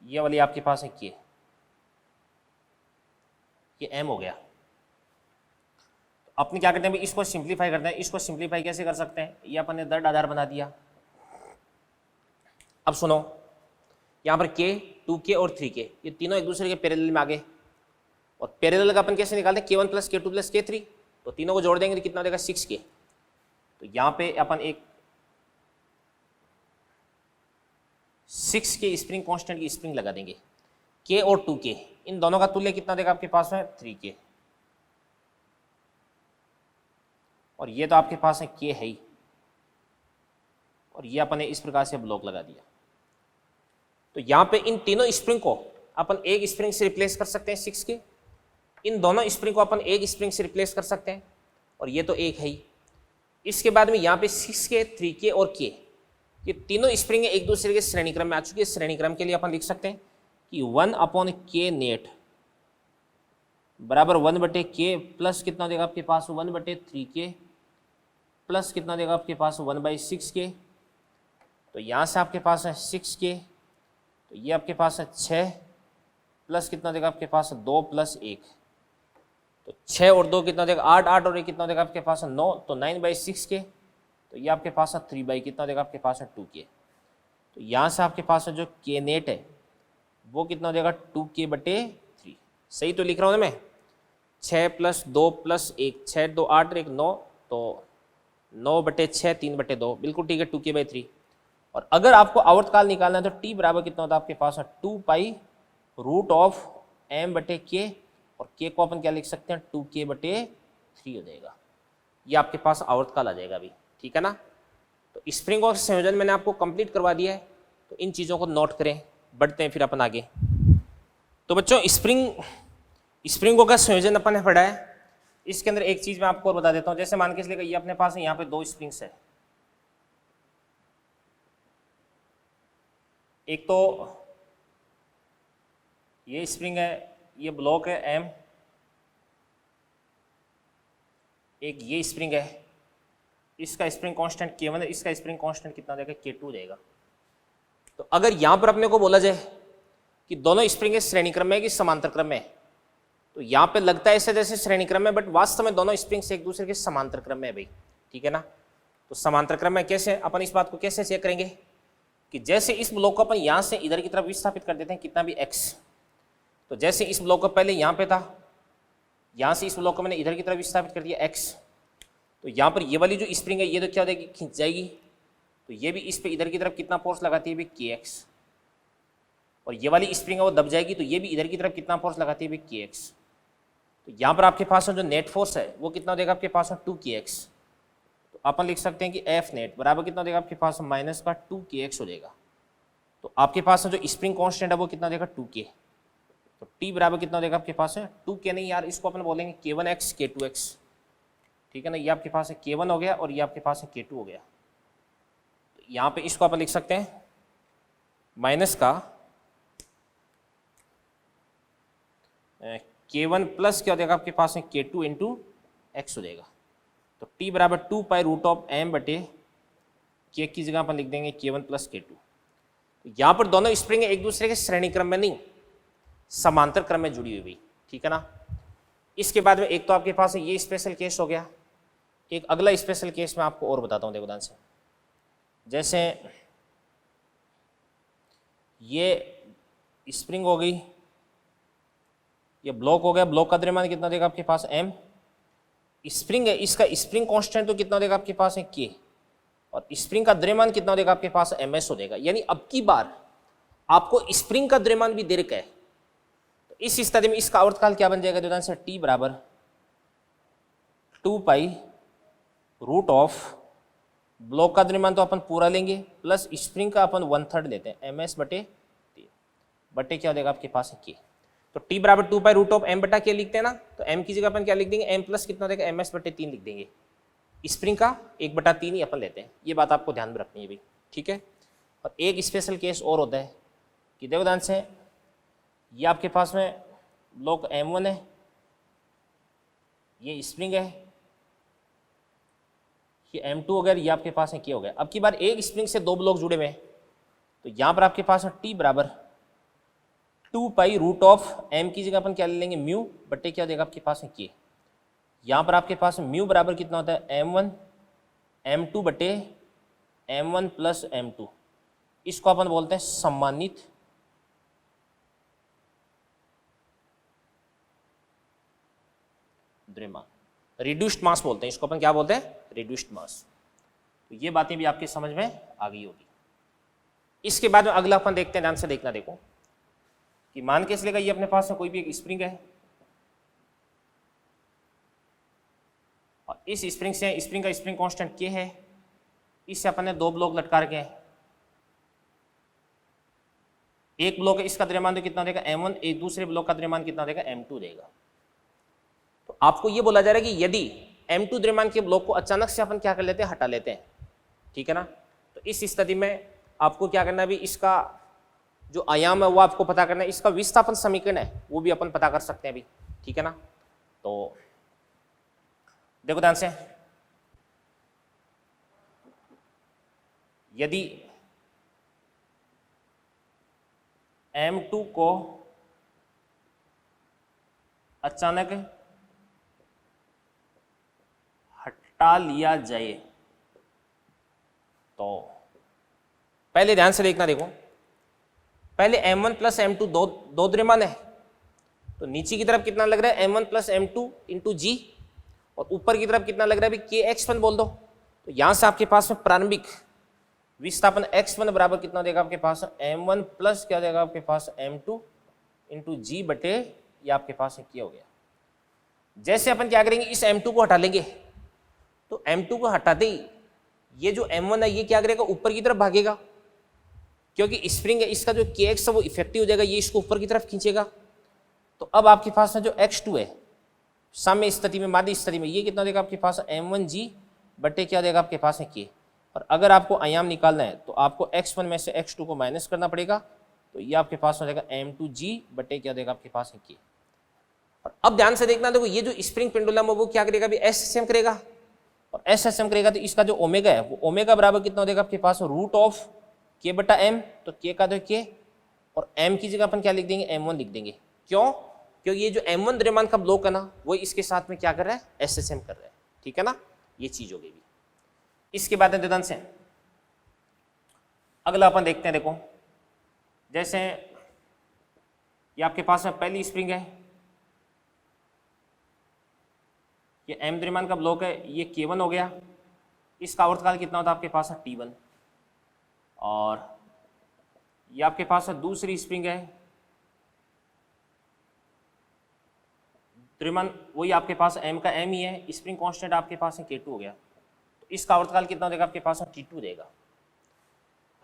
ये वाली आपके पास है K, ये M हो गया। तो अपने क्या करते हैं भाई, इसको सिंप्लीफाई करते हैं। इसको सिंप्लीफाई कैसे कर सकते हैं, ये अपन ने दर्द आधार बना दिया। अब सुनो, यहाँ पर K 2K और 3K ये तीनों एक दूसरे के पैरेलल में आ गए, और पैरेलल का अपन कैसे निकालते हैं, K1 plus K2 plus K3, तो तीनों को जोड़ देंगे तो कितना देगा 6K। तो यहाँ पे अपन एक 6 के स्प्रिंग कांस्टेंट की स्प्रिंग लगा देंगे। K और 2K इन दोनों का तुल्य कितना देगा आपके पास में 3K, और ये तो आपके पास है K है ही, और ये अपन ने इस प्रकार से ब्लॉक लगा दिया। तो यहाँ पे इन तीनों स्प्रिंग को अपन एक स्प्रिंग से रिप्लेस कर सकते हैं 6 के, इन दोनों स्प्रिंग को अपन एक स्प्रिंग से रिप्लेस कर सकते हैं, और ये तो एक है ही। इसके बाद में यहाँ पे 6K 3K और K ये तीनों स्प्रिंग एक दूसरे के श्रेणी क्रम में आ चुकी है। श्रेणी क्रम के लिए अपन लिख सकते हैं कि 1/K नेट बराबर 1/K प्लस कितना देगा आपके पास 1/3K प्लस कितना देगा आपके पास 1/6K। तो यहाँ से आपके पास है 6K, तो ये आपके पास है 6 प्लस कितना देगा आपके पास 2 प्लस 1, तो 6 और 2 कितना देगा 8, 8 और 1 कितना देगा आपके पास 9, तो 9/6K। तो ये आपके पास है 3 कितना देगा आपके पास है 2K। तो यहाँ से आपके पास जो K नेट है वो कितना देगा 2K/3। सही तो लिख रहा हूँ ना मैं, 6 प्लस 2 प्लस 1, 6 2 8 1 9, तो 9/6 3/2, बिल्कुल ठीक है 2K/3। और अगर आपको आवर्तकाल निकालना है तो T बराबर कितना होता है आपके पास 2π √ m/K, और K को अपन क्या लिख सकते हैं 2K/3 हो जाएगा। ये आपके पास आवर्तकाल आ जाएगा अभी, ठीक है ना। तो स्प्रिंग और संयोजन मैंने आपको कंप्लीट करवा दिया है, तो इन चीज़ों को नोट करें। बढ़ते हैं फिर अपन आगे। तो बच्चों स्प्रिंगों का संयोजन अपन ने पढ़ा है। इसके अंदर एक चीज़ मैं आपको और बता देता हूँ। जैसे मान के चलिए ये अपने पास है, यहाँ पे 2 स्प्रिंग्स है, एक तो ये स्प्रिंग है, ये ब्लॉक है M, एक ये स्प्रिंग है, इसका स्प्रिंग कांस्टेंट K1 है, इसका स्प्रिंग कांस्टेंट कितना देगा K2 देगा। तो अगर यहाँ पर अपने को बोला जाए कि दोनों स्प्रिंग श्रेणी क्रम में है कि समांतर क्रम में है, तो यहाँ पे लगता है ऐसे जैसे श्रेणी क्रम में, बट वास्तव में दोनों स्प्रिंग्स एक दूसरे के समांतर क्रम में है भाई, ठीक है ना। तो समांतर क्रम में कैसे, अपन इस बात को कैसे चेक करेंगे कि जैसे इस ब्लॉक को अपन यहाँ से इधर की तरफ विस्थापित कर देते हैं कितना भी x, तो जैसे इस ब्लॉक को पहले यहाँ पे था, यहाँ से इस ब्लॉक को मैंने इधर की तरफ विस्थापित कर दिया x, तो यहाँ पर ये वाली जो स्प्रिंग है ये तो क्या हो जाएगी, खींच जाएगी। तो ये भी इस पे इधर की तरफ कितना फोर्स लगाती है भाई kx, और ये वाली स्प्रिंग है वो दब जाएगी, तो ये भी इधर की तरफ कितना फोर्स लगाती है भाई kx। तो यहाँ पर आपके पास जो नेट फोर्स है वो कितना देगा आपके पास 2kx। तो अपन लिख सकते हैं कि F नेट बराबर कितना देगा आपके पास माइनस का 2kx हो जाएगा। तो आपके पास जो स्प्रिंग कांस्टेंट है वो कितना देगा 2k। तो T बराबर कितना देगा आपके पास है 2k, नहीं यार इसको अपन बोलेंगे K1x K2x, ठीक है ना। ये आपके पास है K1 हो गया और ये आपके पास है K2 हो गया। तो यहाँ पे इसको अपन लिख सकते हैं माइनस का K1 प्लस क्या हो जाएगा आपके पास है K2 इंटू एक्स हो जाएगा। तो T बराबर 2π √ m/K की जगह अपन लिख देंगे K1 प्लस K2। तो यहाँ पर दोनों स्प्रिंग एक दूसरे के श्रेणी क्रम में नहीं, समांतर क्रम में जुड़ी हुई भी, ठीक है ना। इसके बाद में एक तो आपके पास ये स्पेशल केस हो गया, एक अगला स्पेशल केस मैं आपको और बताता हूँ, देखो ध्यान से। जैसे ये स्प्रिंग हो गई, ये ब्लॉक हो गया, ब्लॉक का द्रव्यमान कितना देगा आपके पास m, स्प्रिंग है, इसका स्प्रिंग कांस्टेंट तो कितना देगा आपके पास है k, और स्प्रिंग का द्रव्यमान कितना देगा आपके पास ms हो जाएगा। यानी अब की बार आपको स्प्रिंग का द्रव्यमान भी दे रखा है, तो इस स्थिति में इसका आवर्तकाल क्या बन जाएगा, ध्यान से T बराबर 2π √ ब्लॉक का द्रव्यमान तो अपन पूरा लेंगे प्लस स्प्रिंग का अपन 1/3 लेते हैं ms/3 बटे क्या हो जाएगा आपके पास है k। तो T बराबर 2π √ m/k लिखते हैं ना, तो m की जगह अपन क्या लिख देंगे m प्लस कितना देगा ms/3 लिख देंगे। स्प्रिंग का 1/3 ही अपन लेते हैं, ये बात आपको ध्यान में रखनी है भाई, ठीक है। और एक स्पेशल केस और होता है कि देखो ध्यान से ये आपके पास में ब्लॉक M1 है, ये स्प्रिंग है, ये M2 हो गया, ये आपके पास है K हो गया। अब की बार एक स्प्रिंग से दो ब्लॉक जुड़े हुए हैं, तो यहाँ पर आपके पास है T बराबर 2 पाई रूट ऑफ M की जगह अपन क्या ले लेंगे म्यू बट्टे क्या देगा आपके पास है K। यहाँ पर आपके पास म्यू बराबर कितना होता है M1 M2 बटे M1 प्लस M2, इसको अपन बोलते हैं सम्मानित द्रव्यमान, रिड्यूस्ड मास बोलते हैं इसको, अपन क्या बोलते हैं रिड्यूस्ड मास। तो ये बातें भी आपके समझ में आ गई होगी। इसके बाद में अगला अपन देखते हैं, ध्यान से देखना, देखो कि मान के चलेगा ये अपने पास में कोई भी एक स्प्रिंग है और इस स्प्रिंग से स्प्रिंग का स्प्रिंग कांस्टेंट K है, इससे अपन ने दो ब्लॉक लटका रखे हैं। एक ब्लॉक है इसका द्रव्यमान तो कितना देगा M1, एक दूसरे ब्लॉक का द्रव्यमान कितना देगा M2 देगा। तो आपको ये बोला जा रहा है कि यदि M2 द्रव्यमान के ब्लॉक को अचानक से अपन क्या कर लेते हैं हटा लेते हैं, ठीक है ना, तो इस स्थिति में आपको क्या करना है, अभी इसका जो आयाम है वो आपको पता करना है, इसका विस्थापन समीकरण है वो भी अपन पता कर सकते हैं अभी, ठीक है ना। तो देखो ध्यान से, यदि M2 को अचानक हटा लिया जाए तो पहले ध्यान से देखना, देखो पहले M1 प्लस M2 दो द्रव्यमान है, तो नीचे की तरफ कितना लग रहा है M1 प्लस M2 इंटू जी, और ऊपर की तरफ कितना लग रहा है अभी KX1 बोल दो। तो यहां से आपके पास में प्रारंभिक विस्थापन x1 बराबर कितना देगा आपके पास M1 प्लस क्या देगा आपके पास M2 इंटू जी बटे ये आपके पास क्या हो गया। जैसे अपन क्या करेंगे इस M2 को हटा लेंगे, तो M2 को हटाते ही ये जो M1 है ये क्या करेगा ऊपर की तरफ भागेगा, क्योंकि स्प्रिंग है इसका जो KX है वो इफेक्टिव हो जाएगा, ये इसको ऊपर की तरफ खींचेगा। तो अब आपके पास जो X2 है साम्य स्थिति में माध्य स्थिति में ये कितना देगा आपके पास M1G बटे क्या देगा आपके पास है K। और अगर आपको आयाम निकालना है तो आपको x1 में से x2 को माइनस करना पड़ेगा, तो ये आपके पास हो जाएगा M2G बटे क्या देगा आपके पास है K। और अब ध्यान से देखना, देखो ये जो स्प्रिंग पेंडुलम है वो क्या करेगा अभी SSM करेगा, और SSM करेगा तो इसका जो ओमेगा है वो ओमेगा बराबर कितना हो जाएगा आपके पास रूट ऑफ K बटा M, तो K का तो K और M की जगह अपन क्या लिख देंगे M1 लिख देंगे। क्यों? क्योंकि ये जो M1 द्रव्यमान का ब्लॉक है ना वो इसके साथ में क्या कर रहा है SSM कर रहा है, ठीक है ना, ये चीज हो गई। इसके बाद ध्यान से अगला अपन देखते हैं, देखो जैसे ये आपके पास में पहली स्प्रिंग है, ये M द्रव्यमान का ब्लॉक है, ये K1 हो गया, इसका आवर्तकाल कितना होता है आपके पास है T1। और ये आपके पास है दूसरी स्प्रिंग है, द्रव्यमान वही आपके पास M का M ही है, स्प्रिंग कांस्टेंट आपके पास है K2 हो गया, तो इसका आवर्तकाल कितना देगा आपके पास T2 देगा।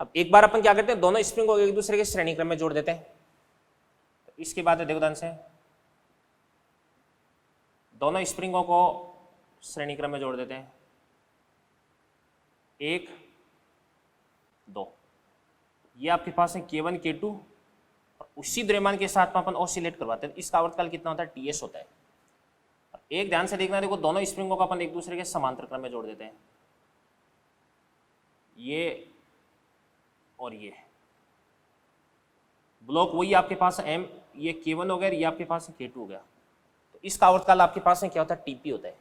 अब एक बार अपन क्या करते हैं दोनों स्प्रिंग को एक दूसरे के श्रेणी क्रम में जोड़ देते हैं। तो इसके बाद देखो ध्यान से दोनों स्प्रिंगों को श्रेणी क्रम में जोड़ देते हैं, 1 2, ये आपके पास है K1 K2, और उसी द्रव्यमान के साथ में अपन ऑसिलेट करवाते हैं, इसका आवर्तकाल कितना होता है TS होता है। एक ध्यान से देखना, देखो दोनों स्प्रिंगों को अपन एक दूसरे के समांतर क्रम में जोड़ देते हैं, ये और ये ब्लॉक वही आपके पास M, ये K1 हो गया, ये आपके पास K2 हो गया, तो इसका आवर्तकाल आपके पास क्या होता है TP होता है।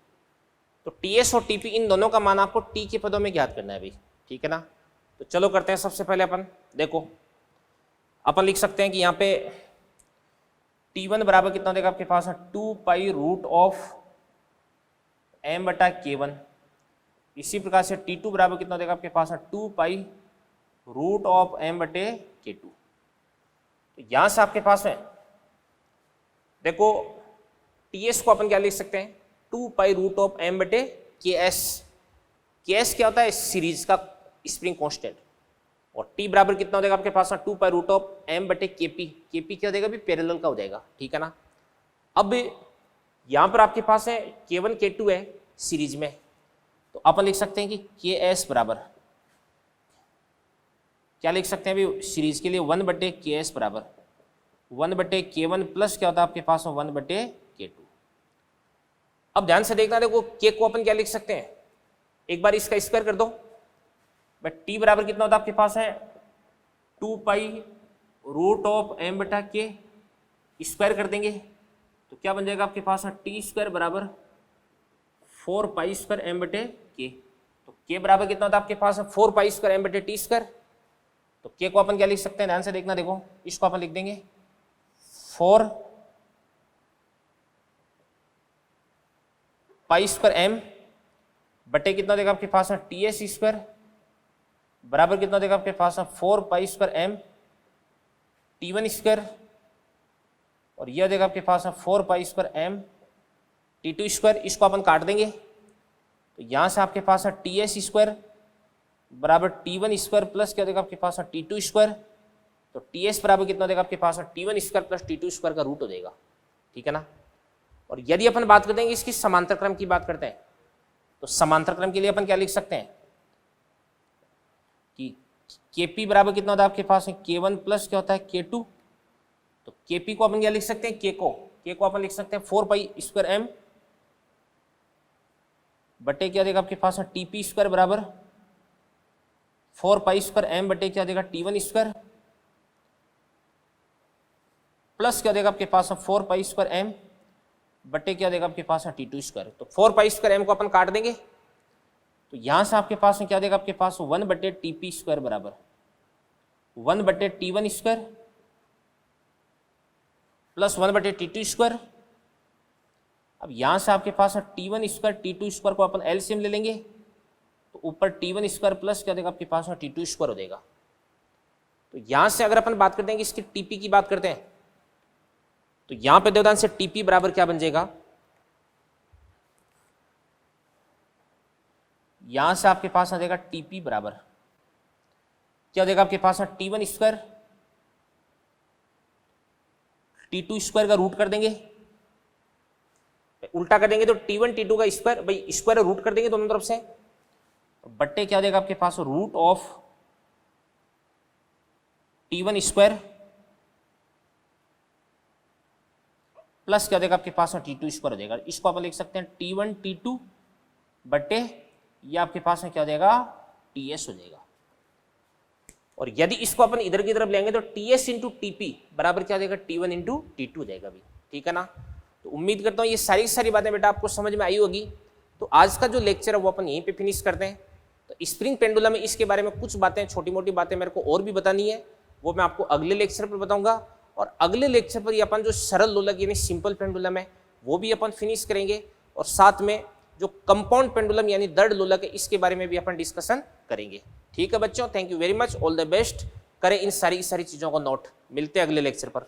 तो TS और TP इन दोनों का मान आपको T के पदों में ज्ञात करना है अभी, ठीक है ना। तो चलो करते हैं, सबसे पहले अपन देखो अपन लिख सकते हैं कि यहाँ पे T1 बराबर कितना देगा आपके पास 2 पाई रूट ऑफ M बटा K1। इसी प्रकार से T2 बराबर कितना देगा आपके पास 2 पाई रूट ऑफ M बटे K2। तो यहां से आपके पास है देखो TS को अपन क्या लिख सकते हैं 2 पाई रूट ऑफ M बटे KS। KS क्या होता है सीरीज का स्प्रिंग कांस्टेंट, और T बराबर कितना हो जाएगा आपके पास 2 पाई रूट ऑफ M बटे KP। KP क्या हो जाएगा अभी पैरेलल का हो जाएगा, ठीक है ना। अब यहां पर आपके पास है K1 K2 है सीरीज में, तो अपन लिख सकते हैं कि KS बराबर क्या लिख सकते हैं अभी सीरीज के लिए 1 बटे KS बराबर 1/k1 प्लस क्या होता है आपके पास 1/k2। अब ध्यान से देखना, देखो k को अपन क्या लिख सकते हैं, एक बार इसका स्क्वायर कर दो, बट t बराबर कितना होता है आपके पास है 2 pi root of m/k, square कर देंगे तो क्या बन जाएगा आपके पास टी स्क्वायर बराबर 4 पाई स्क्वायर m/k। तो k बराबर कितना होता है आपके पास 4 पाई स्क्वायर m/t स्क्वायर। तो k को अपन क्या लिख सकते हैं, ध्यान से देखना, देखो इसको अपन लिख देंगे 4 पाई स्क्वायर m बटे कितना देगा आपके पास ts स्क्वायर बराबर कितना देगा आपके पास 4 pi square m t1 square, और यह देगा आपके पास 4 pi square m t2 square. इसको अपन काट देंगे तो यहाँ से आपके पास ts स्क्वायर बराबर t1 स्क्वायर प्लस क्या देगा आपके पास t2 स्क्वायर। तो ts बराबर कितना देगा आपके पास t1 square plus t2 square का रूट हो जाएगा, ठीक है ना। और यदि अपन बात करते हैं इसकी समांतर क्रम की बात करते हैं, तो समांतर क्रम के लिए अपन क्या लिख सकते हैं कि kp बराबर कितना होता है आपके पास k1 प्लस क्या होता है k2। तो kp को अपन क्या लिख सकते हैं, k को अपन लिख सकते हैं 4 पाई स्क्वायर m बटे क्या देगा आपके पास टीपी स्क्वायर बराबर 4 पाई स्क्वायर m बटे क्या देगा t1 स्क्वायर प्लस क्या देगा आपके पास 4 पाई स्क्वायर m बटे क्या देगा आपके पास t2 स्क्वायर। तो 4 पाई स्क्वायर m को अपन काट देंगे तो यहां से आपके पास क्या देगा आपके पास 1 बटे टीपी स्क्वायर बराबर 1 बटे t1 स्क्वायर प्लस 1 बटे t2 स्क्वायर। अब यहां से आपके पास t1 स्क्वायर t2 स्क्वायर को अपन एलसीएम ले लेंगे तो ऊपर t1 स्क्वायर प्लस क्या देगा आपके पास t2 स्क्वायर हो जाएगा। तो यहां से अगर अपन बात करते हैं कि इसकी टीपी की बात करते हैं तो यहां पे देवदान से टीपी बराबर क्या बन जाएगा, यहां से आपके पास आ जाएगा टीपी बराबर क्या देगा आपके पास t1 स्क्वायर t2 स्क्वायर का रूट कर देंगे, उल्टा कर देंगे तो t1 t2 का स्क्वायर, भाई स्क्वायर रूट कर देंगे दोनों तरफ से, बट्टे क्या देगा आपके पास root of t1 square plus क्या देगा आपके पास t2 स्क्वायर हो जाएगा। इसको आप लिख सकते हैं t1 t2 बट्टे ये आपके पास में क्या देगा ts हो जाएगा। और यदि इसको अपन इधर की तरफ लेंगे तो ts इंटू टीपी बराबर क्या देगा t1 इंटू t2 हो जाएगा भी, ठीक है ना। तो उम्मीद करता हूँ ये सारी बातें बेटा आपको समझ में आई होगी। तो आज का जो लेक्चर है वो अपन यहीं पे फिनिश करते हैं। तो स्प्रिंग पेंडुलम में इसके बारे में कुछ बातें, छोटी मोटी बातें मेरे को और भी बतानी है, वो मैं आपको अगले लेक्चर पर बताऊंगा। और अगले लेक्चर पर अपन जो सरल लोलक यानी सिंपल पेंडुलम है वो भी अपन फिनिश करेंगे, और साथ में जो कंपाउंड पेंडुलम यानी दर्ड लोलक है इसके बारे में भी अपन डिस्कशन करेंगे। ठीक है बच्चों, thank you very much, all the best. करें इन सारी चीज़ों को नोट। मिलते हैं अगले लेक्चर पर।